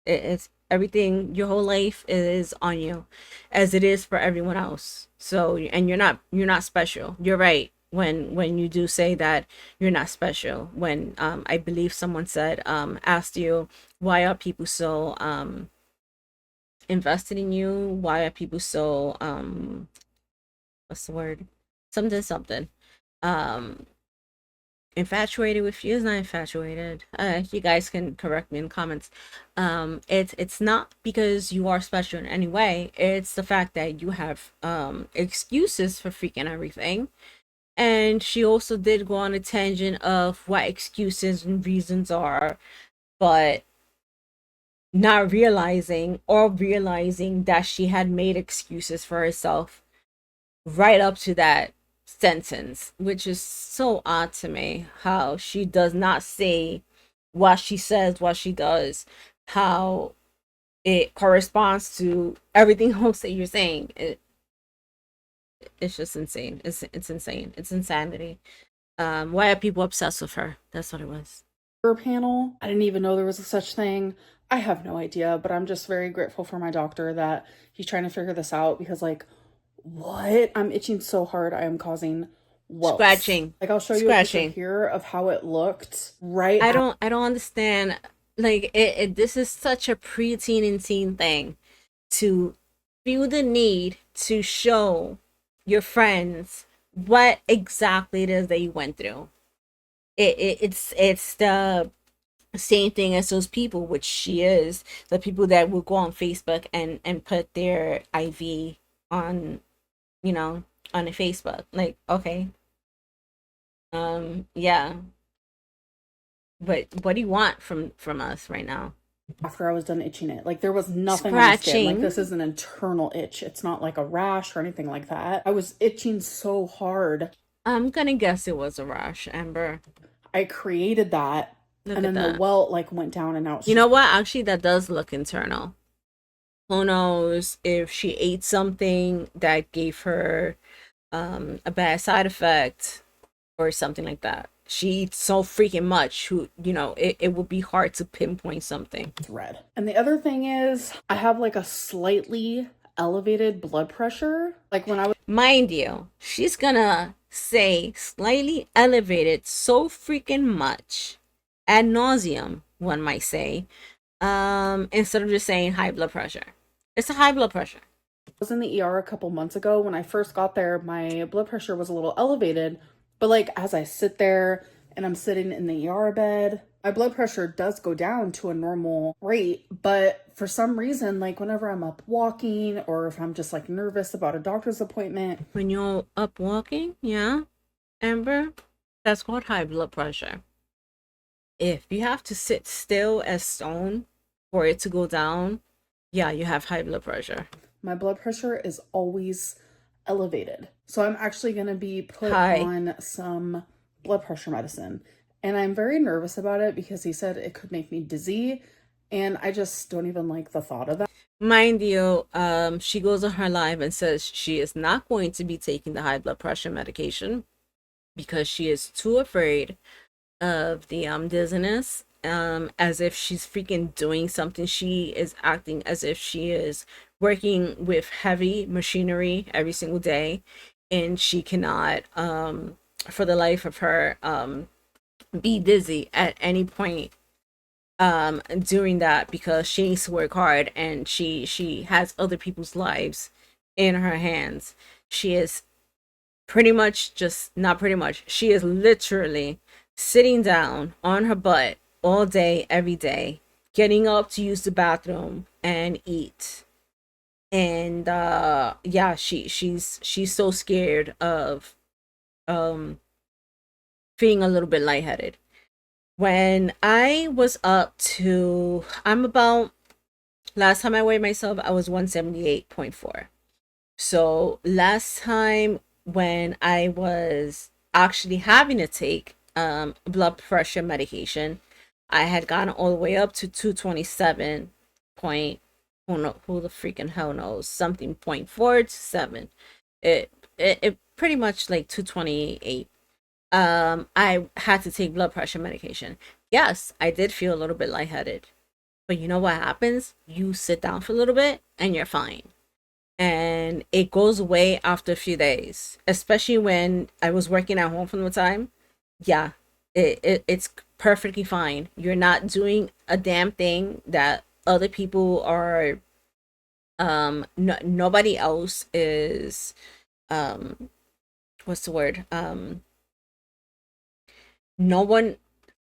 It's everything, your whole life is on you, as it is for everyone else. So, and you're not special. You're right when you do say that you're not special. When I believe someone said, asked you, why are people so invested in you? Why are people so what's the word? Something something. Um Infatuated with you. Is not infatuated. You guys can correct me in comments. It's not because you are special in any way. It's the fact that you have excuses for freaking everything. And she also did go on a tangent of what excuses and reasons are, but not realizing that she had made excuses for herself right up to that sentence, which is so odd to me. How she does not say what she says, what she does, how it corresponds to everything else that you're saying. It's just insane. It's insane. It's insanity. Why are people obsessed with her? That's what it was. Panel. I didn't even know there was a such thing. I have no idea, but I'm just very grateful for my doctor that he's trying to figure this out because, like, what? I'm itching so hard. I am causing welts. Scratching, Like, I'll show you a picture scratching. here of how it looked right I don't understand. Like this is such a preteen and teen thing to feel the need to show your friends what exactly it is that you went through. It's the same thing as those people, which she is, the people that will go on Facebook and put their IV on, you know, on a Facebook. Like, okay, yeah, but what do you want from us right now? after I was done itching it. Like there was nothing on the skin. Like Scratching. this is an internal itch. It's not like a rash or anything like that. I was itching so hard. I'm gonna guess it was a rash, Amber. I created that Look and at then the that. welt like went down and now it's You just know what? Actually, that does look internal. Who knows if she ate something that gave her a bad side effect or something like that. she eats so freaking much. Who, it would be hard to pinpoint something. It's red. And the other thing is, I have like a slightly elevated blood pressure. Like when I was Mind you, she's gonna say slightly elevated so freaking much, ad nauseum, one might say, instead of just saying high blood pressure. It's a high blood pressure. was in the ER a couple months ago. When I first got there, my blood pressure was a little elevated. But like as I sit there and I'm sitting in the ER bed, my blood pressure does go down to a normal rate. But for some reason, like whenever I'm up walking or if I'm just like nervous about a doctor's appointment, When you're up walking, yeah, Amber, that's called high blood pressure. If you have to sit still as stone for it to go down, yeah, you have high blood pressure. my blood pressure is always elevated. So I'm actually going to be put High. on some blood pressure medicine. And I'm very nervous about it because he said it could make me dizzy. And I just don't even like the thought of that. Mind you, she goes on her live and says she is not going to be taking the high blood pressure medication because she is too afraid of the dizziness. As if she's freaking doing something. She is acting as if she is working with heavy machinery every single day, and she cannot, for the life of her, be dizzy at any point during that, because she needs to work hard and she has other people's lives in her hands. She is pretty much, just not pretty much, she is literally sitting down on her butt all day every day, getting up to use the bathroom and eat. And yeah, she's so scared of um feeling a little bit lightheaded. When I was up to, I'm about, last time I weighed myself, I was 178.4. So last time when I was actually having to take blood pressure medication, I had gotten all the way up to 227 point, who the freaking hell knows, something point 4 to 7. It pretty much like 228. I had to take blood pressure medication. Yes, I did feel a little bit lightheaded. But you know what happens? You sit down for a little bit and you're fine. And it goes away after a few days. Especially when I was working at home from the time. Yeah, it's perfectly fine. You're not doing a damn thing that other people are, nobody else is, um what's the word? No one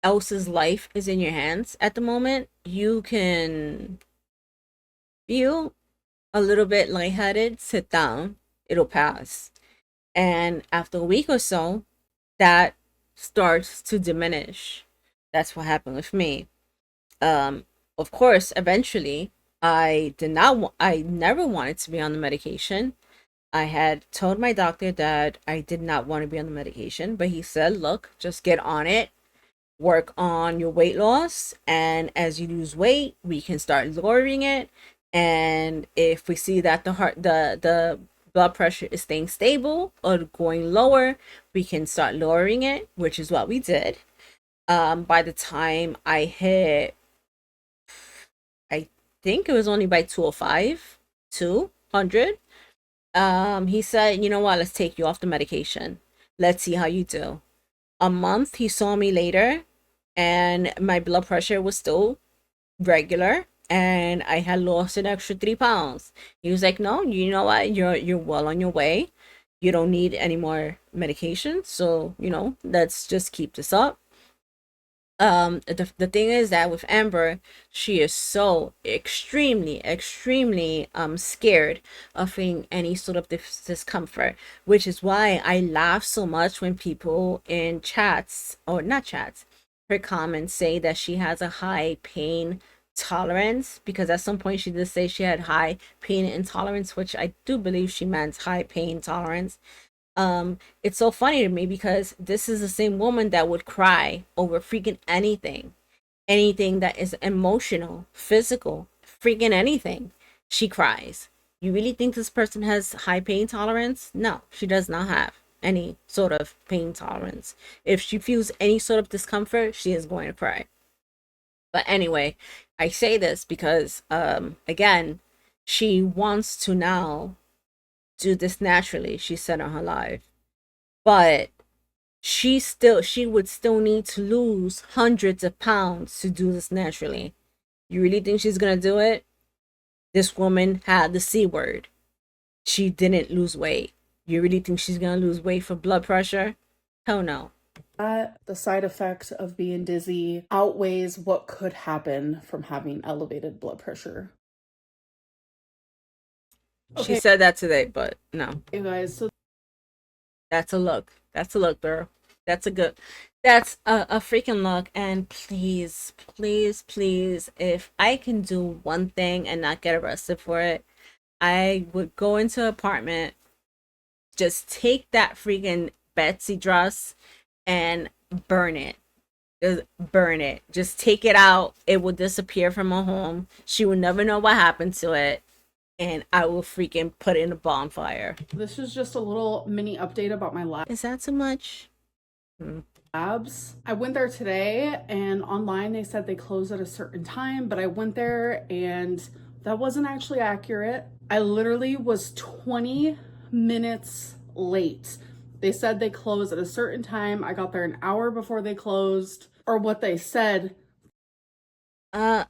else's life is in your hands at the moment. You can feel a little bit lightheaded, sit down, it'll pass. And after a week or so, that starts to diminish. That's what happened with me. Of course, eventually, I never wanted to be on the medication. I had told my doctor that I did not want to be on the medication, but he said, look, just get on it, work on your weight loss, and as you lose weight we can start lowering it. And if we see that the blood pressure is staying stable or going lower, we can start lowering it, which is what we did. By the time I hit, I think it was only by 205, 200, he said, you know what, let's take you off the medication, let's see how you do. A month, he saw me later, and my blood pressure was still regular, and I had lost an extra 3 pounds. He was like, no, you know what, you're well on your way, you don't need any more medication, so let's just keep this up. The thing is that with Amber, she is so extremely scared of feeling any sort of discomfort, which is why I laugh so much when people in chats, or not chats, her comments, say that she has a high pain tolerance, because at some point she did say she had high pain intolerance, which I do believe she meant high pain tolerance. It's so funny to me because this is the same woman that would cry over freaking anything that is emotional, physical, freaking anything. She cries. You really think this person has high pain tolerance? No, she does not have. any sort of pain tolerance. If she feels any sort of discomfort, she is going to cry. But anyway, I say this because again, she wants to now do this naturally, she said on her live. But she would still need to lose hundreds of pounds to do this naturally. You really think she's gonna do it? This woman had the C word. She didn't lose weight. You really think she's gonna lose weight for blood pressure? Hell no. The side effect of being dizzy outweighs what could happen from having elevated blood pressure. She Okay, said that today, but no. you guys, so That's a look. That's a look, girl. That's a good. That's a freaking look. And please, please, please, if I can do one thing and not get arrested for it, I would go into an apartment, just take that freaking Betsy dress and burn it. Just burn it. Just take it out. It will disappear from her home. She will never know what happened to it. And I will freaking put it in a bonfire. this is just a little mini update about my Is that too much? labs. I went there today and online they said they close at a certain time, but I went there and that wasn't actually accurate. I literally was 20 minutes late. They said they close at a certain time. I got there an hour before they closed, or what they said.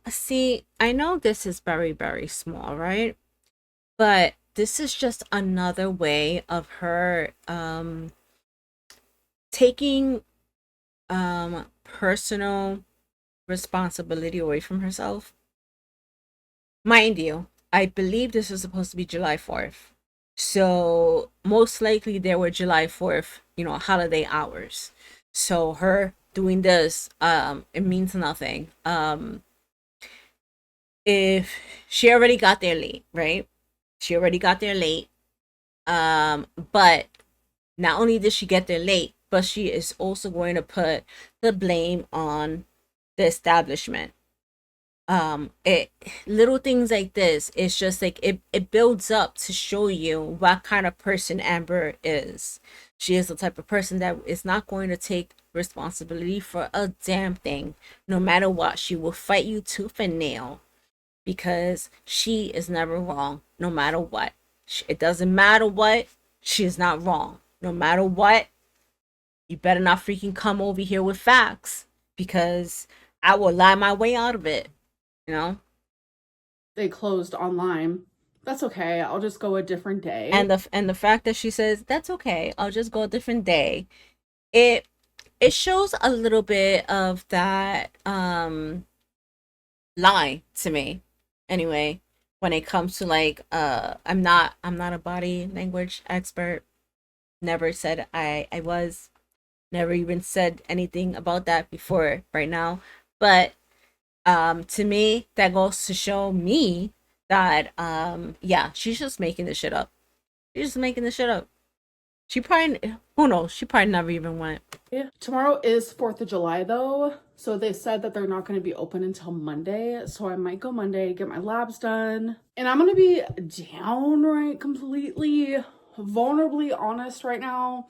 See, I know this is very, very small, right? But this is just another way of her taking personal responsibility away from herself. Mind you, I believe this was supposed to be July 4th. So most likely there were July 4th, holiday hours. So her doing this, it means nothing. If she already got there late, right? She already got there late. But not only did she get there late, but she is also going to put the blame on the establishment. It little things like this, it's just like it builds up to show you what kind of person Amber is. She is the type of person that is not going to take responsibility for a damn thing. No matter what, she will fight you tooth and nail because she is never wrong, no matter what. It doesn't matter what, she is not wrong. No matter what, you better not freaking come over here with facts because I will lie my way out of it, you know? They closed online. That's okay. I'll just go a different day. And the fact that she says, that's okay, I'll just go a different day, it shows a little bit of that lie to me. Anyway, when it comes to like I'm not a body language expert. Never said I was. Never even said anything about that before right now. But to me, that goes to show me that yeah, she's just making this shit up. She's just making this shit up. She probably, who knows, she probably never even went. Yeah. Tomorrow is 4th of July though. So they said that they're not going to be open until Monday. So I might go Monday, get my labs done. And I'm going to be downright completely vulnerably honest right now.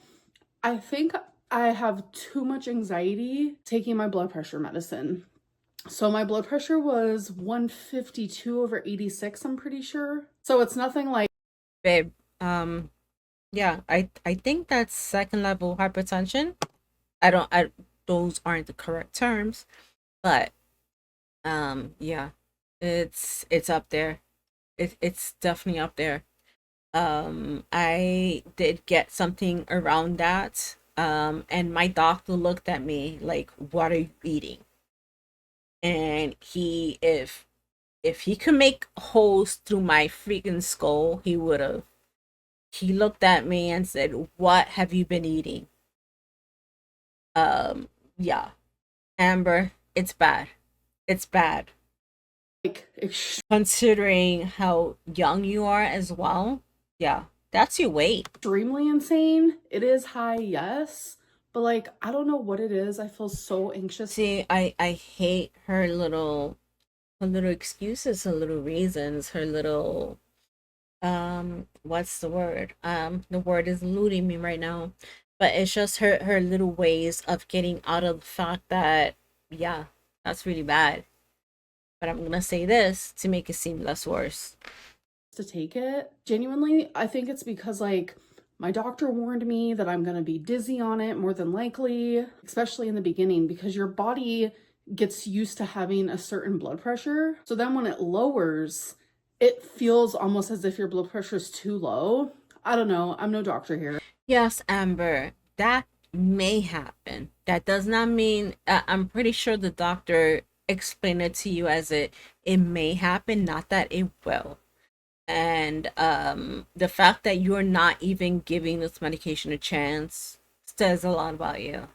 I think I have too much anxiety taking my blood pressure medicine. So my blood pressure was 152/86, I'm pretty sure. So it's nothing like, Babe, yeah, I think that's second level hypertension. I those aren't the correct terms, but yeah, it's up there. It's definitely up there. I did get something around that. And my doctor looked at me like, "What are you eating?" And if he could make holes through my freaking skull, he would have. He looked at me and said, "What have you been eating?" Yeah, Amber, it's bad. It's bad. Considering how young you are as well. Yeah, that's your weight. extremely insane. It is high, yes. But like, I don't know what it is. I feel so anxious. See, I hate her little excuses, her little reasons, her little What's the word? The word is eluding me right now, but it's just her little ways of getting out of the fact that, yeah, that's really bad. But I'm gonna say this to make it seem less worse. To take it. Genuinely, I think it's because like my doctor warned me that I'm going to be dizzy on it more than likely, especially in the beginning because your body gets used to having a certain blood pressure. So then when it lowers, it feels almost as if your blood pressure is too low. I don't know. I'm no doctor here. Yes, Amber, that may happen. That does not mean, I'm pretty sure the doctor explained it to you as it may happen, not that it will. And the fact that you're not even giving this medication a chance says a lot about you.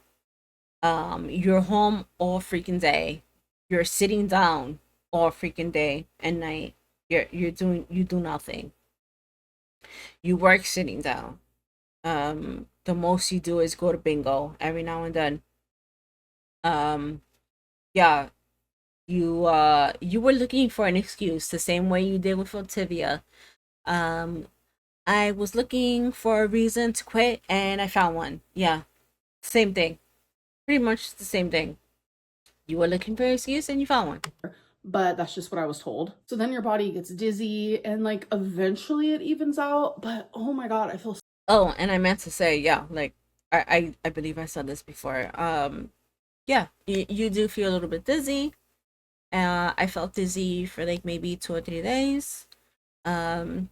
You're home all freaking day. You're sitting down all freaking day and night. You do nothing. You work sitting down. The most you do is go to bingo every now and then. Um, yeah, you were looking for an excuse the same way you did with Tibia. Um, I was looking for a reason to quit and I found one. Yeah, same thing. Pretty much the same thing. You were looking for an excuse and you found one. But that's just what I was told. So then your body gets dizzy and like eventually it evens out. But oh my God, I feel. Oh, and I meant to say, yeah, like I believe I said this before. Yeah, you do feel a little bit dizzy. I felt dizzy for like maybe 2 or 3 days. Um,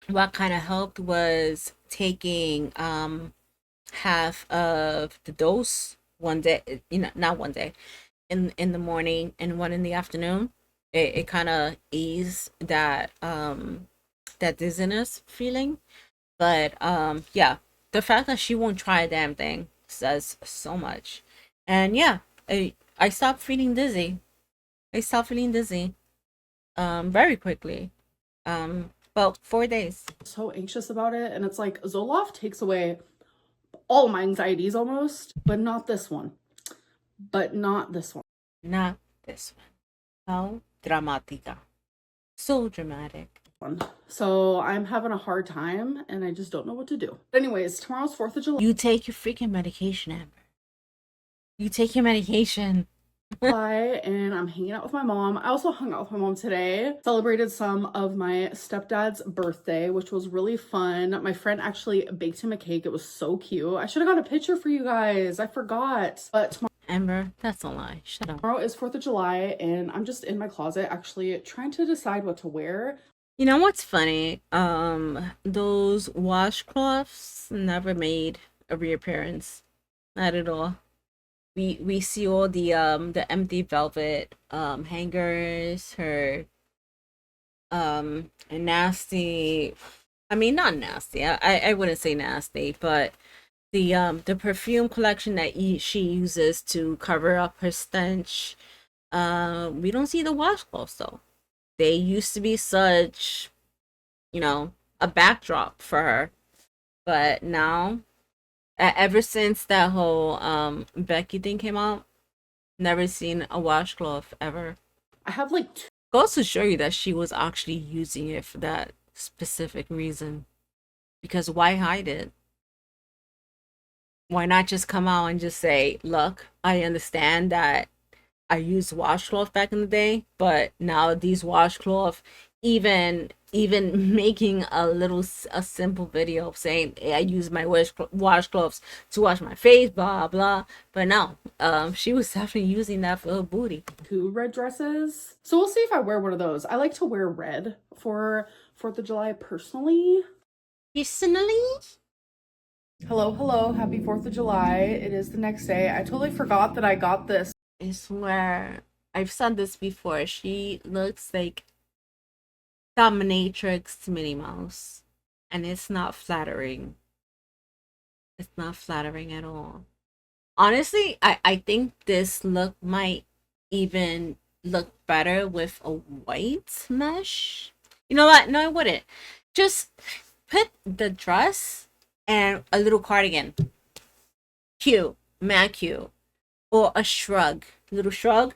what kind of helped was taking half of the dose one day, not one day, in the morning and one in the afternoon. It kind of eased that dizziness feeling. But yeah, the fact that she won't try a damn thing says so much. And yeah, I stopped feeling dizzy. I stopped feeling dizzy very quickly. About 4 days. So anxious about it. And it's like Zoloft takes away all my anxieties almost, but not this one. But not this one. Not this one. How dramatica. So dramatic. So I'm having a hard time and I just don't know what to do. Anyways, tomorrow's 4th of July. You take your freaking medication, Amber. You take your medication. And I'm hanging out with my mom. I also hung out with my mom today. Celebrated some of my stepdad's birthday, which was really fun. My friend actually baked him a cake. It was so cute. I should have got a picture for you guys. I forgot. But tomorrow, Amber, that's a lie. Shut up. tomorrow is 4th of July and I'm just in my closet actually trying to decide what to wear. You know what's funny? Those washcloths never made a reappearance. Not at all. We see all the empty velvet hangers, her nasty, I mean not nasty. I wouldn't say nasty, but the perfume collection that she uses to cover up her stench. We don't see the washcloths though. They used to be such, a backdrop for her, but now, ever since that whole Becky thing came out, never seen a washcloth ever. I have like two. Goes to show you that she was actually using it for that specific reason. Because why hide it? Why not just come out and just say, look, I understand that I used washcloth back in the day, but now these washcloth, even making a simple video of saying, hey, I use my washcloths to wash my face, blah blah. But no, she was definitely using that for her booty. 2 red dresses. So we'll see if I wear one of those. I like to wear red for 4th of July personally. Personally? Hello, happy 4th of July. It is the next day. I totally forgot that I got this. I swear, I've said this before. She looks like dominatrix Minnie Mouse, and it's not flattering. It's not flattering at all. Honestly, I think this look might even look better with a white mesh. You know what? No, I wouldn't. Just put the dress and a little cardigan. Cute, mad cute, or a shrug, little shrug.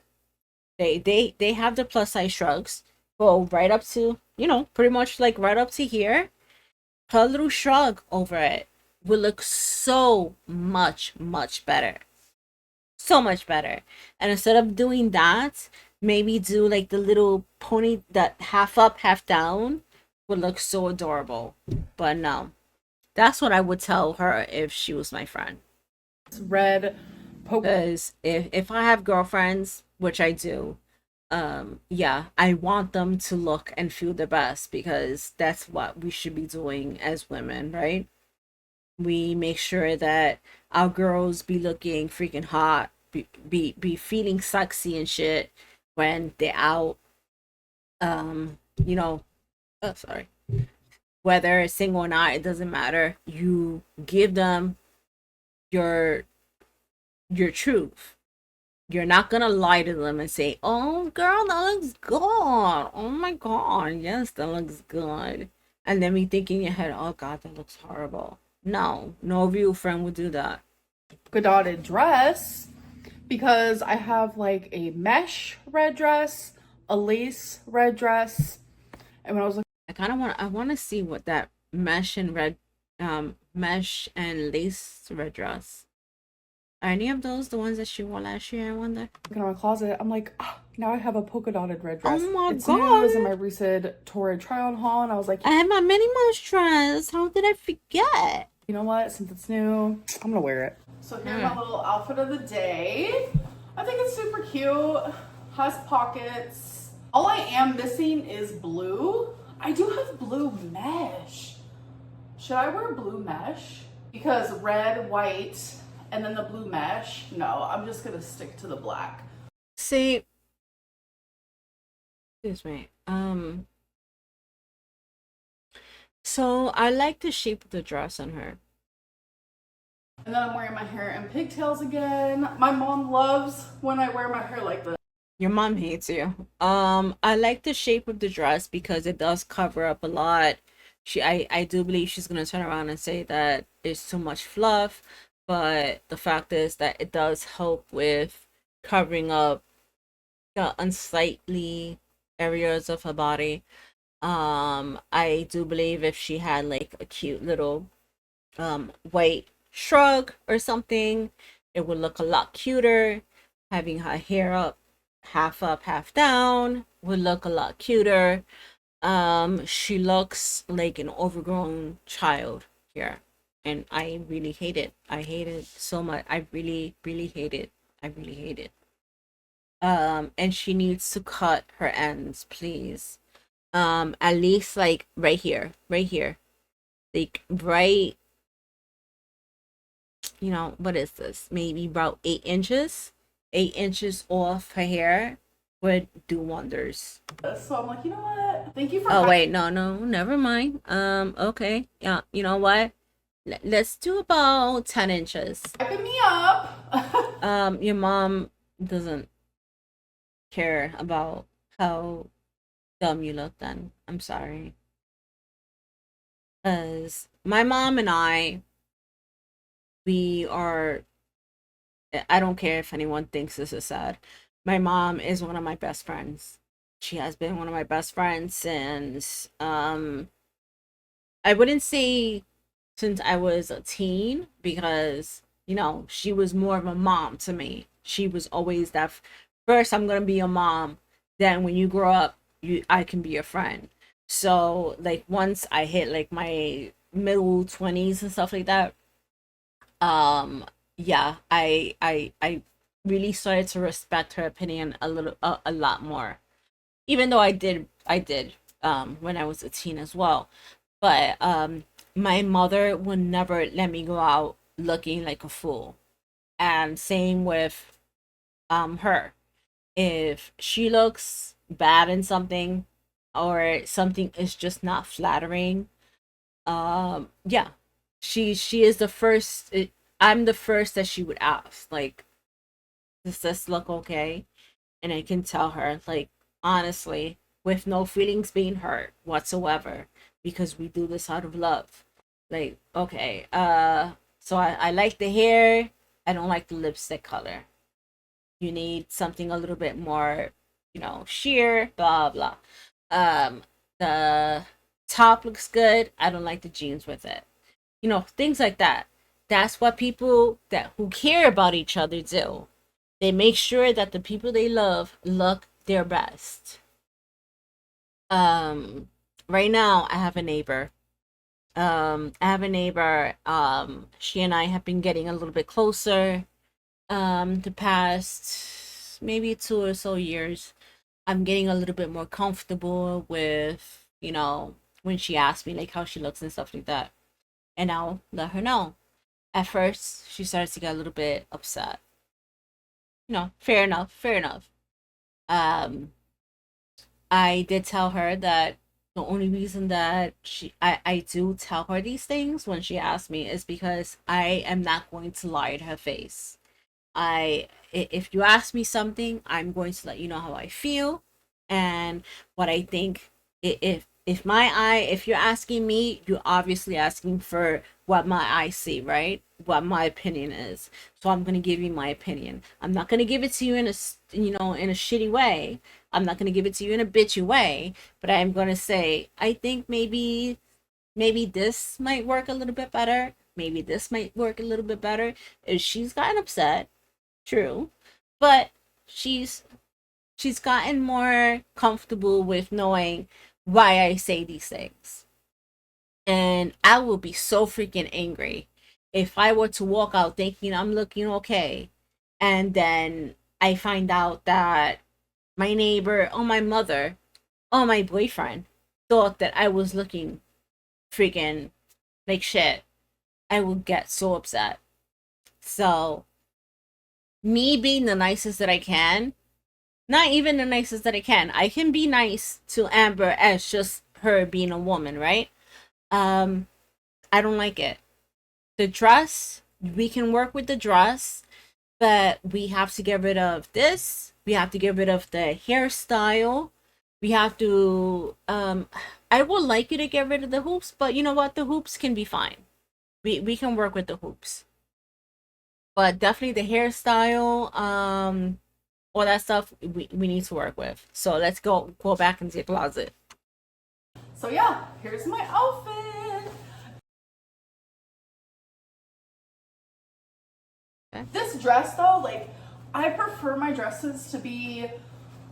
They have the plus size shrugs. Go right up to pretty much like right up to here, her little shrug over it would look so much, much better. So much better. And instead of doing that, maybe do like the little pony that half up, half down would look so adorable. But no, that's what I would tell her if she was my friend. Red polka. Because if I have girlfriends, which I do, yeah, I want them to look and feel the best because that's what we should be doing as women, right? We make sure that our girls be looking freaking hot, be feeling sexy and shit when they're out. You know, oh, sorry. Whether it's single or not, it doesn't matter. You give them your your truth. You're not gonna lie to them and say, "Oh, girl, that looks good. Oh my god, yes, that looks good." And then be thinking in your head, "Oh god, that looks horrible." No, no real friend would do that. Polka dotted dress because I have like a mesh red dress, a lace red dress, and when I was looking, I want to see what that mesh and lace red dress. Are any of those the ones that she wore last year? I wonder. looking at my closet, I'm like, oh, now I have a polka dotted red dress. Oh my It's new. It was in my god! recent Torrid try-on haul, and I was like, I have my Minnie Mouse dress. How did I forget? you know what? Since it's new, I'm gonna wear it. So here's my little outfit of the day. I think it's super cute. Has pockets. All I am missing is blue. I do have blue mesh. Should I wear blue mesh? Because red, white, and then the blue mesh. No, I'm just gonna stick to the black. See, excuse me. So I like the shape of the dress on her. And then I'm wearing my hair in pigtails again. My mom loves when I wear my hair like this. Your mom hates you. I like the shape of the dress because it does cover up a lot. I do believe she's gonna turn around and say that it's too much fluff, but the fact is that it does help with covering up the unsightly areas of her body. I do believe if she had like a cute little white shrug or something, it would look a lot cuter. Having her hair up, half down would look a lot cuter. She looks like an overgrown child here, and I really hate it. I hate it so much. I really, really hate it. I really hate it. And she needs to cut her ends, please. At least like right here, like right, what is this? Maybe about 8 inches. 8 inches off her hair would do wonders. So I'm like, you know what? Thank you for Oh wait, no, no, never mind. Okay, yeah, you know what? Let's do about 10 inches. hyping me up. Your mom doesn't care about how dumb you look then. I'm sorry. Because my mom and we are, I don't care if anyone thinks this is sad. My mom is one of my best friends. She has been one of my best friends since, I wouldn't say since I was a teen because, she was more of a mom to me. She was always that first, I'm going to be a mom. Then when you grow up, I can be a friend. So, like, once I hit like my middle 20s and stuff like that, yeah, I really started to respect her opinion a lot more. Even though I did when I was a teen as well. But my mother would never let me go out looking like a fool. And same with her. If she looks bad in something or something is just not flattering, yeah, she is the first. I'm the first that she would ask, like, does this look okay? And I can tell her, like, honestly, with no feelings being hurt whatsoever, because we do this out of love. Like, okay, so I like the hair. I don't like the lipstick color. You need something a little bit more, sheer, blah blah. Um, The top looks good. I don't like the jeans with it. You know, things like that. That's what people that who care about each other do. They make sure that the people they love look their best. Um, right now I have a neighbor. She and I have been getting a little bit closer. The past maybe 2 or so years. I'm getting a little bit more comfortable with, when she asks me like how she looks and stuff like that. And I'll let her know. At first, she starts to get a little bit upset. Fair enough, fair enough. Um, I did tell her that the only reason that I do tell her these things when she asks me is because I am not going to lie to her face. If you ask me something, I'm going to let you know how I feel and what I think. If you're asking me, you're obviously asking for what my eyes see, right? What my opinion is. So I'm going to give you my opinion. I'm not going to give it to you in a shitty way. I'm not going to give it to you in a bitchy way, but I'm going to say I think maybe this might work a little bit better. Maybe this might work a little bit better. If she's gotten upset, true, but she's gotten more comfortable with knowing why I say these things. And I will be so freaking angry if I were to walk out thinking I'm looking okay, and then I find out that my neighbor or my mother or my boyfriend thought that I was looking freaking like shit. I will get so upset. So, me being the nicest that I can, not even the nicest that I can be nice to Amber as just her being a woman, right? Um, I don't like it. The dress, we can work with the dress, but we have to get rid of this. We have to get rid of the hairstyle. We have to I would like you to get rid of the hoops, but you know what? The hoops can be fine. We can work with the hoops. But definitely the hairstyle, all that stuff we need to work with. So let's go back into the closet. So yeah, here's my outfit. Okay. This dress though, like I prefer my dresses to be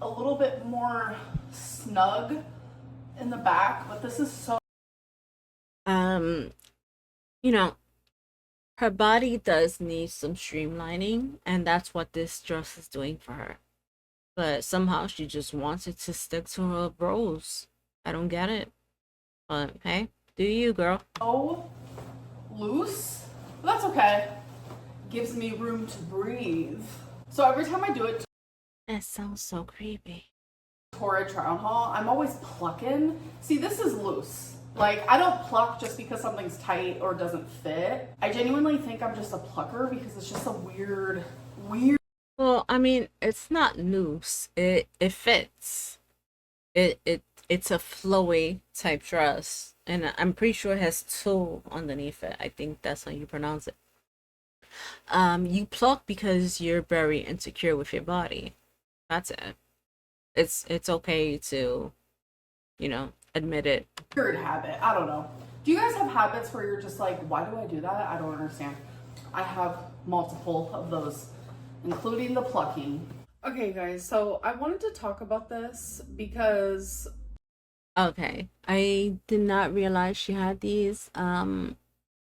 a little bit more snug in the back, but this is so Um, you know, her body does need some streamlining, and that's what this dress is doing for her. But somehow she just wants it to stick to her bros. I don't get it. But hey, do you, girl? loose. But that's okay. Gives me room to breathe. So every time I do it That sounds so creepy. Torrid Trout Hall, I'm always plucking. See, this is loose. Like, I don't pluck just because something's tight or doesn't fit. I genuinely think I'm just a plucker because it's just a weird. Well, I mean, it's not loose. It fits. It's a flowy type dress, and I'm pretty sure it has tulle underneath it. I think that's how you pronounce it. You pluck because you're very insecure with your body. That's it. It's okay to, admit it. Weird habit. I don't know. Do you guys have habits where you're just like, why do I do that? I don't understand. I have multiple of those, including the plucking. Okay, guys, so I wanted to talk about this because Okay. I did not realize she had these.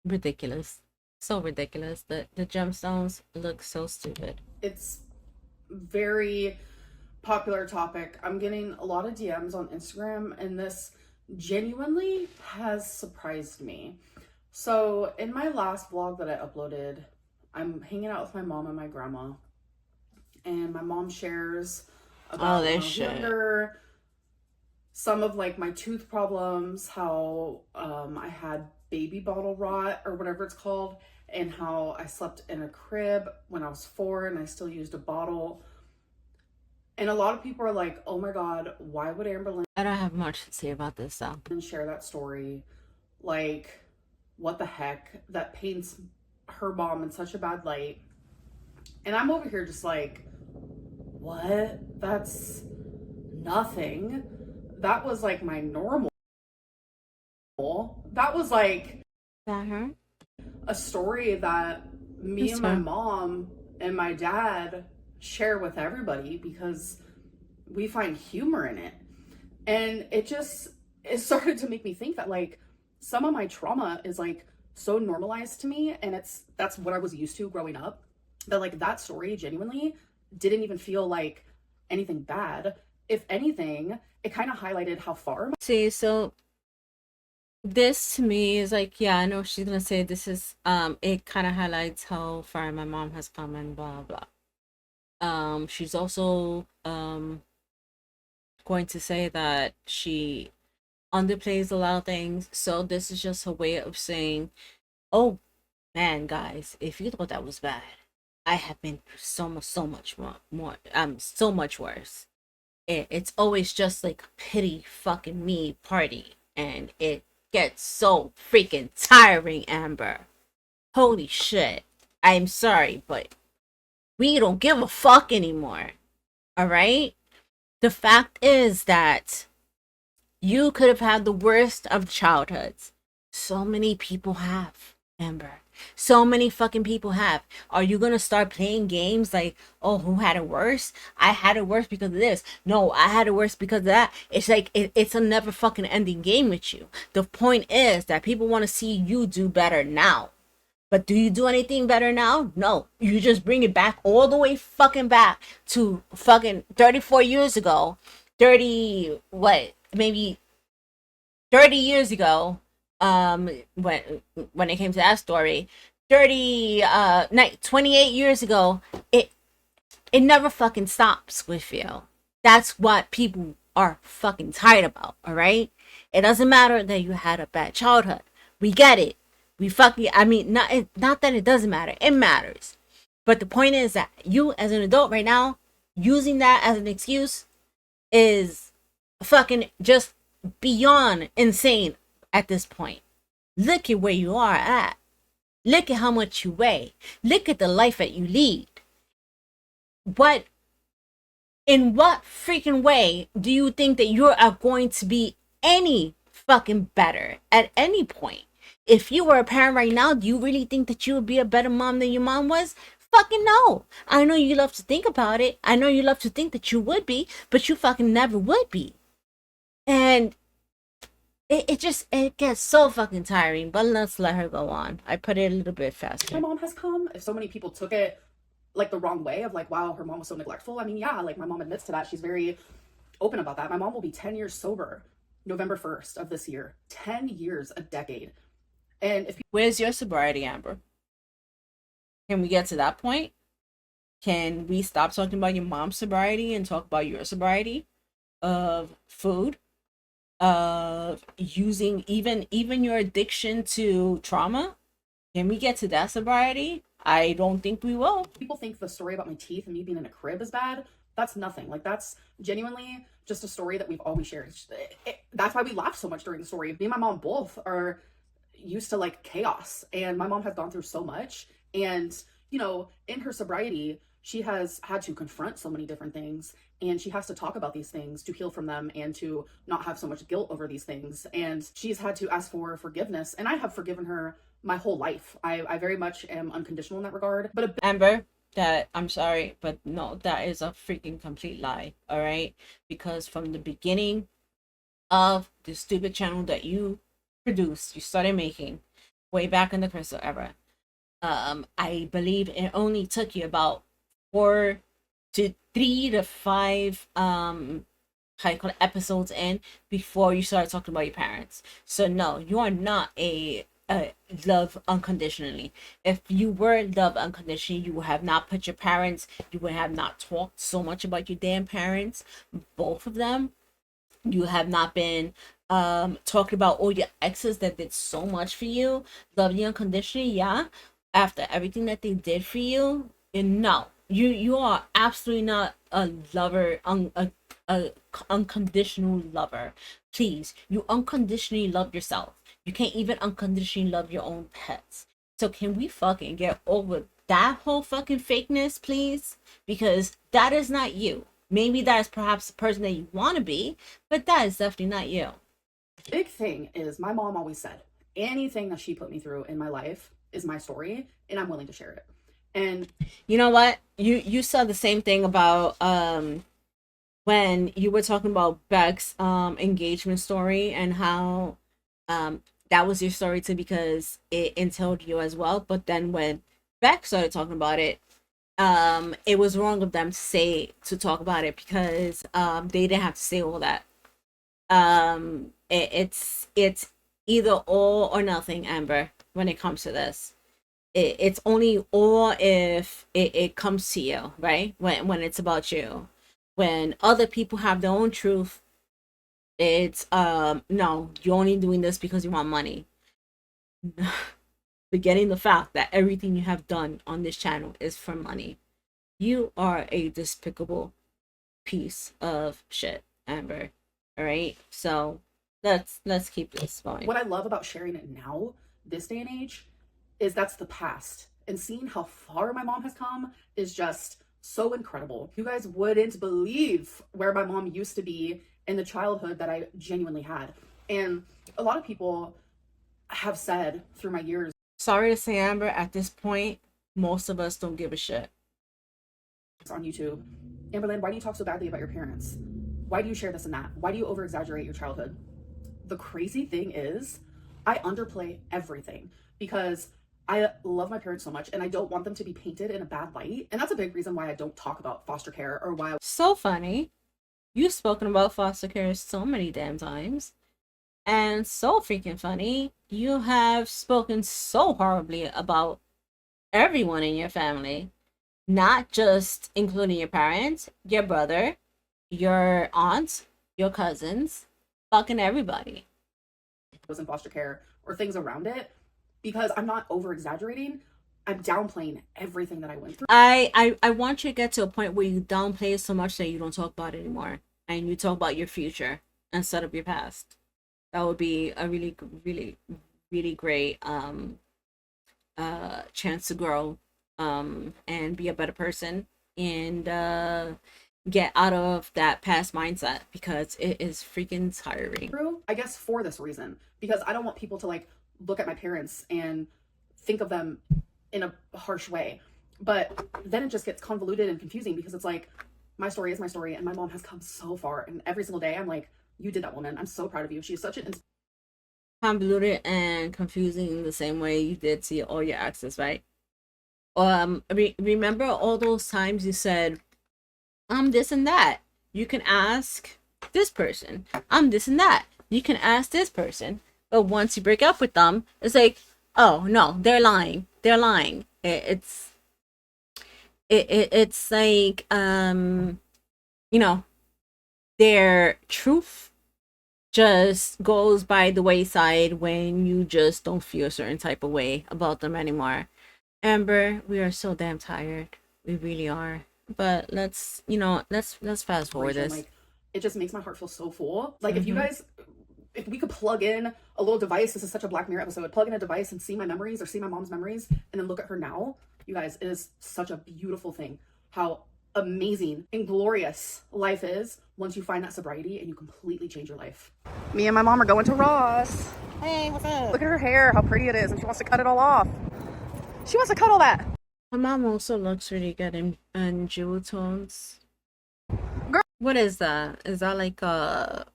Ridiculous. So ridiculous. The gemstones look so stupid. it's very popular topic. I'm getting a lot of DMs on Instagram, and this genuinely has surprised me. So, in my last vlog that I uploaded, I'm hanging out with my mom and my grandma, and my mom shares Oh, about when I this was shit. younger, some of like my tooth problems, how I had baby bottle rot or whatever it's called, and how I slept in a crib when I was 4 and I still used a bottle. And a lot of people are like, oh my God, why would Amberlynn I don't have much to say about this though. share that story? Like, what the heck? That paints her mom in such a bad light. And I'm over here just like, what? That's nothing. That was like my normal. That was like That her? a story that me It's and my her. mom and my dad share with everybody because we find humor in it. And it started to make me think that like some of my trauma is like so normalized to me, and that's what I was used to growing up, that like that story genuinely didn't even feel like anything bad. If anything, it kind of highlighted how far. See, so this to me is like, yeah, I know she's gonna say this is it kind of highlights how far my mom has come and blah blah. She's also going to say that she underplays a lot of things. So this is just her way of saying, oh man, guys, if you thought that was bad, I have been through so much more, so much worse. It's always just like a pity fucking me party, and it gets so freaking tiring, Amber. Holy shit. I'm sorry, but we don't give a fuck anymore. All right? The fact is that you could have had the worst of childhoods. So many people have, Amber. So many fucking people have. Are you gonna start playing games like, oh, who had it worse? I had it worse because of this. No, I had it worse because of that. It's like it's a never fucking ending game with you. The point is that people want to see you do better now. But do you do anything better now? No. You just bring it back all the way fucking back to fucking 34 years ago. 30, what, maybe 30 years ago, when it came to that story, 28 years ago, it never fucking stops with you. That's what people are fucking tired about, all right? It doesn't matter that you had a bad childhood. We get it. We fucking, I mean, not that it doesn't matter. It matters. But the point is that you, as an adult right now, using that as an excuse is fucking just beyond insane at this point. Look at where you are at. Look at how much you weigh. Look at the life that you lead. What in what freaking way do you think that you are going to be any fucking better at any point? If you were a parent right now, do you really think that you would be a better mom than your mom was? Fucking no. I know you love to think about it. I know you love to think that you would be, but you fucking never would be. And it gets so fucking tiring, but let's let her go on. I put it a little bit My faster. mom has come. If so many people took it like the wrong way of like, wow, her mom was so neglectful. I mean, yeah, like my mom admits to that. She's very open about that. My mom will be 10 years sober November 1st of this year. 10 years, a decade. And if Where's your sobriety, Amber? Can we get to that point? Can we stop talking about your mom's sobriety and talk about your sobriety of food, of using even your addiction to trauma? Can we get to that sobriety? I don't think we will. people think the story about my teeth and me being in a crib is bad, that's nothing. Like that's genuinely just a story that we've always shared. That's why we laugh so much during the story. Me and my mom both are used to like chaos, and my mom has gone through so much. And in her sobriety, she has had to confront so many different things, and she has to talk about these things to heal from them and to not have so much guilt over these things. And she's had to ask for forgiveness, and I have forgiven her my whole life. I very much am unconditional in that regard. But Amber, that I'm sorry, but no, that is a freaking complete lie. All right, because from the beginning of the stupid channel that you produced, you started making way back in the Crystal era. I believe it only took you about 4 to 3 to 5 how you call it, episodes in before you started talking about your parents. So no, you are not a love unconditionally. If you were love unconditionally, you would have not put your parents, you would have not talked so much about your damn parents, both of them. You have not been talking about all your exes that did so much for you, love you unconditionally, yeah, after everything that they did for you. And no, you are absolutely not a lover, a unconditional lover. Please, you unconditionally love yourself. You can't even unconditionally love your own pets. So can we fucking get over that whole fucking fakeness, please? Because that is not you. Maybe that is perhaps the person that you want to be, but that is definitely not you. Big thing is my mom always said anything that she put me through in my life is my story and I'm willing to share it. And You know what? You said the same thing about when you were talking about Beck's engagement story and how that was your story too because it entailed you as well. But then when Beck started talking about it, it was wrong of them to talk about it because they didn't have to say all that. It's either all or nothing, Amber, when it comes to this. It's only or if it comes to you, right? When it's about you. When other people have their own truth, it's no, you're only doing this because you want money. Forgetting the fact that everything you have done on this channel is for money. You are a despicable piece of shit, Amber. All right, so let's keep this going. what I love about sharing it now, this day and age, is that's the past. And seeing how far my mom has come is just so incredible. You guys wouldn't believe where my mom used to be in the childhood that I genuinely had. And a lot of people have said through my years Sorry to say, Amber, at this point, most of us don't give a shit. on YouTube, Amberlynn, why do you talk so badly about your parents? Why do you share this and that? Why do you over exaggerate your childhood? The crazy thing is, I underplay everything because I love my parents so much and I don't want them to be painted in a bad light. And that's a big reason why I don't talk about foster care or why. So funny. You've spoken about foster care so many damn times. And so freaking funny. You have spoken so horribly about everyone in your family. Not just including your parents, your brother, your aunt, your cousins, fucking everybody. Was in foster care or things around it because I'm not over exaggerating. I'm downplaying everything that I went through. I want you to get to a point where you downplay it so much that you don't talk about it anymore and you talk about your future instead of your past. That would be a really great chance to grow and be a better person and get out of that past mindset because it is freaking tiring. I guess for this reason, because I don't want people to like look at my parents and think of them in a harsh way. But then it just gets convoluted and confusing because it's like my story is my story and my mom has come so far and every single day I'm like, you did that, woman. I'm so proud of you. She's such an Convoluted and confusing in the same way you did to all your exes, right? Remember all those times you said, I'm this and that. You can ask this person. I'm this and that. You can ask this person. But once you break up with them, it's like, oh no, they're lying. They're lying. It's like you know, their truth just goes by the wayside when you just don't feel a certain type of way about them anymore. Amber, we are so damn tired. We really are. But let's fast forward this. like it just makes my heart feel so full. Like if you guys, if we could plug in a little device, this is such a Black Mirror episode, plug in a device and see my memories or see my mom's memories and then look at her now, you guys, it is such a beautiful thing how amazing and glorious life is once you find that sobriety and you completely change your life. Me and my mom are going to Ross. Hey, what's up? Look at her hair, how pretty it is, and she wants to cut it all off. She wants to cut all that. My mom also looks really good in jewel tones. Girl. What is that? Is that like a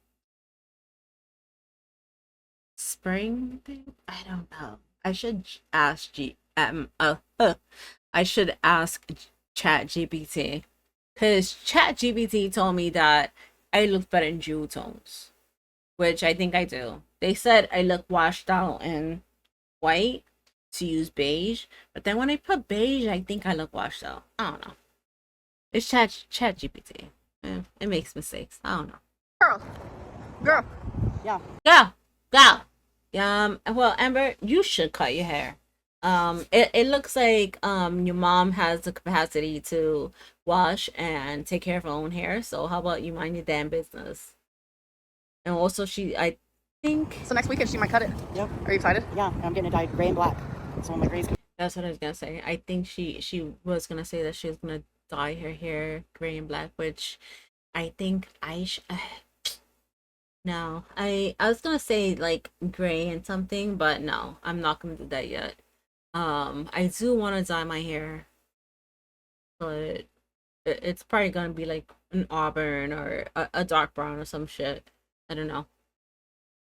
spring thing? I don't know. I should ask I should ask Chat GPT because Chat GPT told me that I look better in jewel tones, which I think I do. They said I look washed out in white to use beige, but then when I put beige, I think I look washed out. I don't know. It's Chat GPT. It makes mistakes. I don't know. Girl. Yeah. Yeah. Yeah. Well, Amber, you should cut your hair. It looks like your mom has the capacity to wash and take care of her own hair. So how about you mind your damn business? And also, I think. So next weekend she might cut it. Yep. Are you excited? Yeah, I'm getting it dyed gray and black. That's one of my grays. That's what I was gonna say. I think she was gonna say that she was gonna dye her hair gray and black, which I think No, I was gonna say like gray and something, but no, I'm not gonna do that yet. I do want to dye my hair, but it's probably gonna be like an auburn or a dark brown or some shit. I don't know.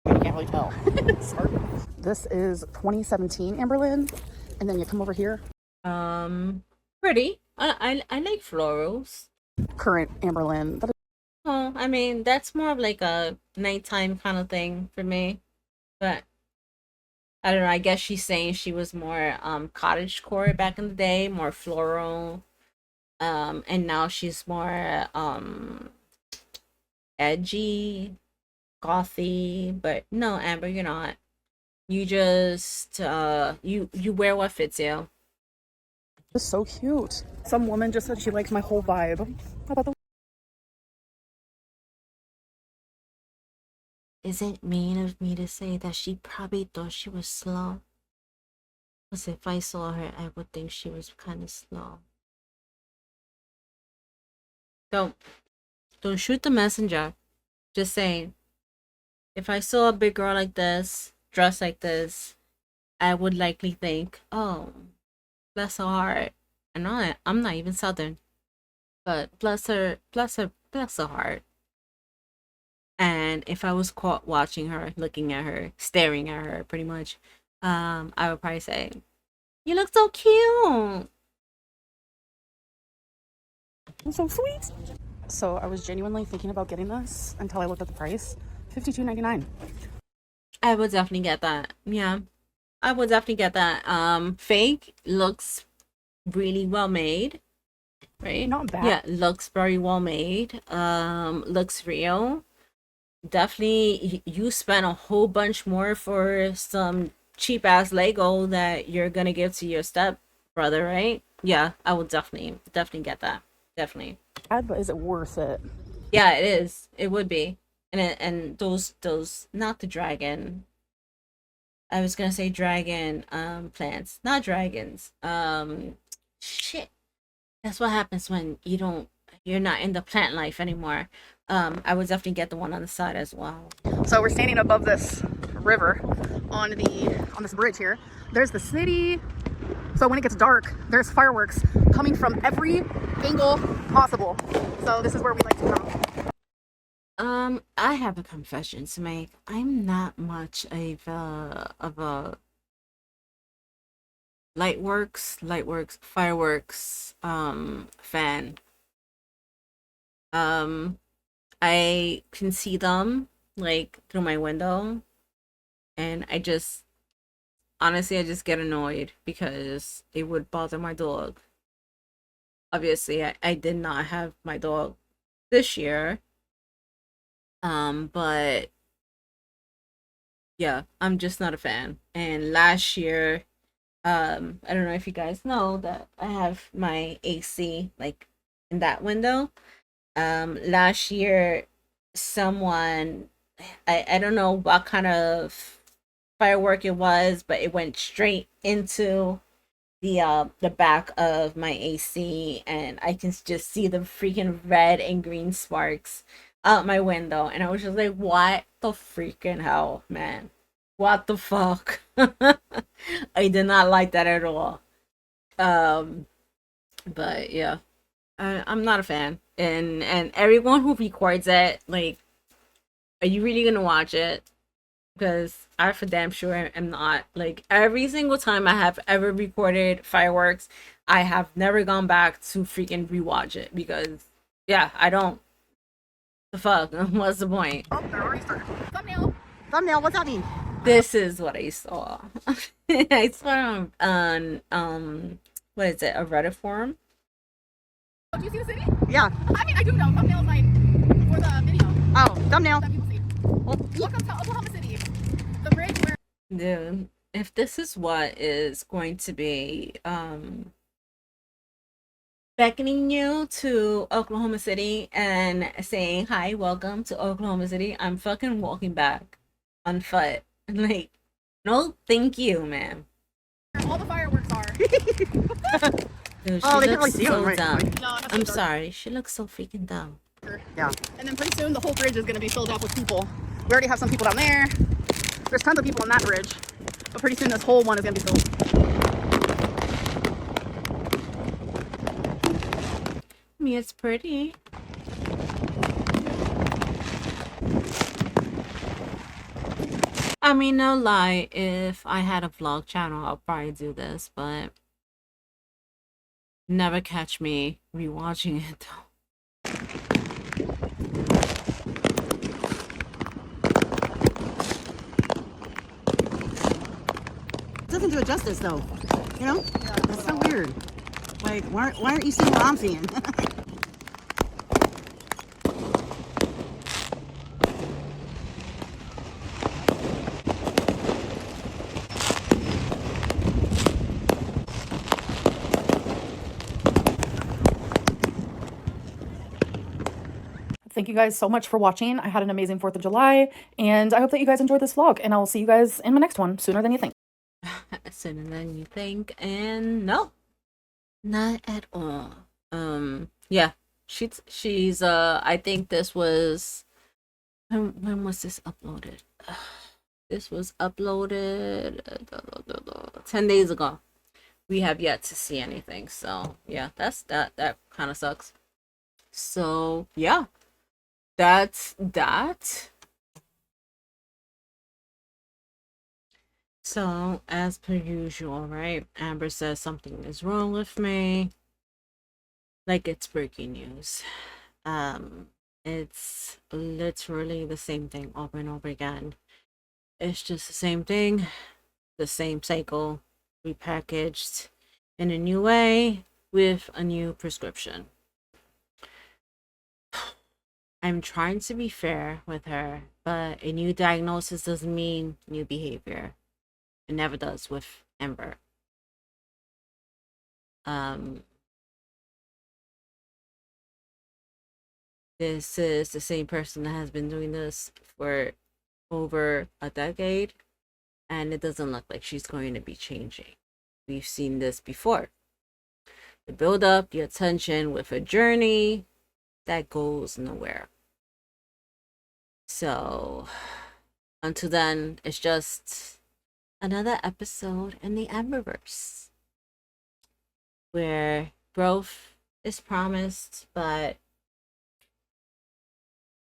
You can't really tell. Sorry. This is 2017 Amberlynn, and then you come over here. Um, Pretty. I like florals. Current Amberlynn. That is Oh, I mean that's more of like a nighttime kind of thing for me, but I don't know. I guess she's saying she was more cottagecore back in the day, more floral. And now she's more edgy, gothy. But no, Amber, you're not. You just you wear what fits you. so cute. Some woman just said she likes my whole vibe. How about the Is it mean of me to say that she probably thought she was slow? Because if I saw her, I would think she was kind of slow. Don't don't shoot the messenger. Just saying. If I saw a big girl like this, dressed like this, I would likely think, oh, bless her heart. I'm not even Southern, but bless her heart. And if I was caught watching her, looking at her, staring at her, pretty much, I would probably say, "You look so cute." so sweet? So I was genuinely thinking about getting this until I looked at the price. $52.99. I would definitely get that. Yeah, I would definitely get that. Fake looks really well made, right? Not bad. Yeah, looks very well made. Looks real. Definitely, you spent a whole bunch more for some cheap ass Lego that you're gonna give to your step brother, right? Yeah, I will definitely get that. Definitely. Bad, but is it worth it? Yeah, it is. It would be. And those not the dragon. I was gonna say dragon plants, not dragons. Shit. That's what happens when you're not in the plant life anymore. I would definitely get the one on the side as well. So we're standing above this river on this bridge here. There's the city. So when it gets dark, there's fireworks coming from every angle possible. So this is where we like to come. I have a confession to make. I'm not much of a fireworks fan. Um I can see them like through my window, and I just get annoyed because it would bother my dog. Obviously, I did not have my dog this year. But yeah, I'm just not a fan. And last year, I don't know if you guys know that I have my AC like in that window. Last year, someone, I don't know what kind of firework it was, but it went straight into the back of my AC, and I can just see the freaking red and green sparks out my window, and I was just like, what the freaking hell, man? What the fuck? I did not like that at all. Um, but yeah, I'm not a fan, and everyone who records it, like, are you really gonna watch it? Because I for damn sure am not. Like every single time I have ever recorded fireworks, I have never gone back to freaking rewatch it because yeah, I don't. The fuck? What's the point? Oh, they're already started. Thumbnail. Thumbnail. What's that mean? This is what I saw. I saw on what is it? A Reddit forum? Oh, do you see the city? Yeah. I mean, I do know. Thumbnail is like for the video. Oh, thumbnail. That people see. Welcome to Oklahoma City. The bridge where. Dude, if this is what is going to be beckoning you to Oklahoma City and saying hi, welcome to Oklahoma City, I'm fucking walking back on foot. Like, no, thank you, man. All the fireworks are. Dude, she Oh, they can't looks really see so them, right? dumb. No, I'm dark. sorry, she looks so freaking dumb. Yeah. And then pretty soon the whole bridge is gonna be filled up with people. We already have some people down there. There's tons of people on that bridge, but pretty soon this whole one is gonna be filled. I mean, it's pretty. I mean, no lie, if I had a vlog channel, I'll probably do this, but never catch me rewatching it though. It doesn't do it justice though, you know? It's so weird. Like, why aren't you seeing what I'm seeing? Thank you guys so much for watching. I had an amazing 4th of July, and I hope that you guys enjoyed this vlog, and I'll see you guys in my next one sooner than you think. Sooner than you think, and no, not at all. Yeah, she's I think this was when was this uploaded? This was uploaded 10 days ago. We have yet to see anything, so yeah, that kind of sucks. So yeah, that's that. So as per usual, right? Amber says something is wrong with me, like it's breaking news. It's literally the same thing over and over again. It's just the same thing, the same cycle, repackaged in a new way with a new prescription. I'm trying to be fair with her, but a new diagnosis doesn't mean new behavior. It never does with Amber. This is the same person that has been doing this for over a decade, and it doesn't look like she's going to be changing. We've seen this before. The build up, the attention with a journey that goes nowhere. So until then, it's just another episode in the Amberverse where growth is promised, but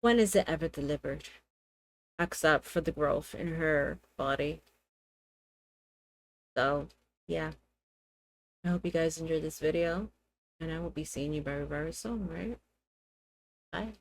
when is it ever delivered? Except for the growth in her body. So yeah, I hope you guys enjoyed this video, and I will be seeing you very, very soon, right? Bye.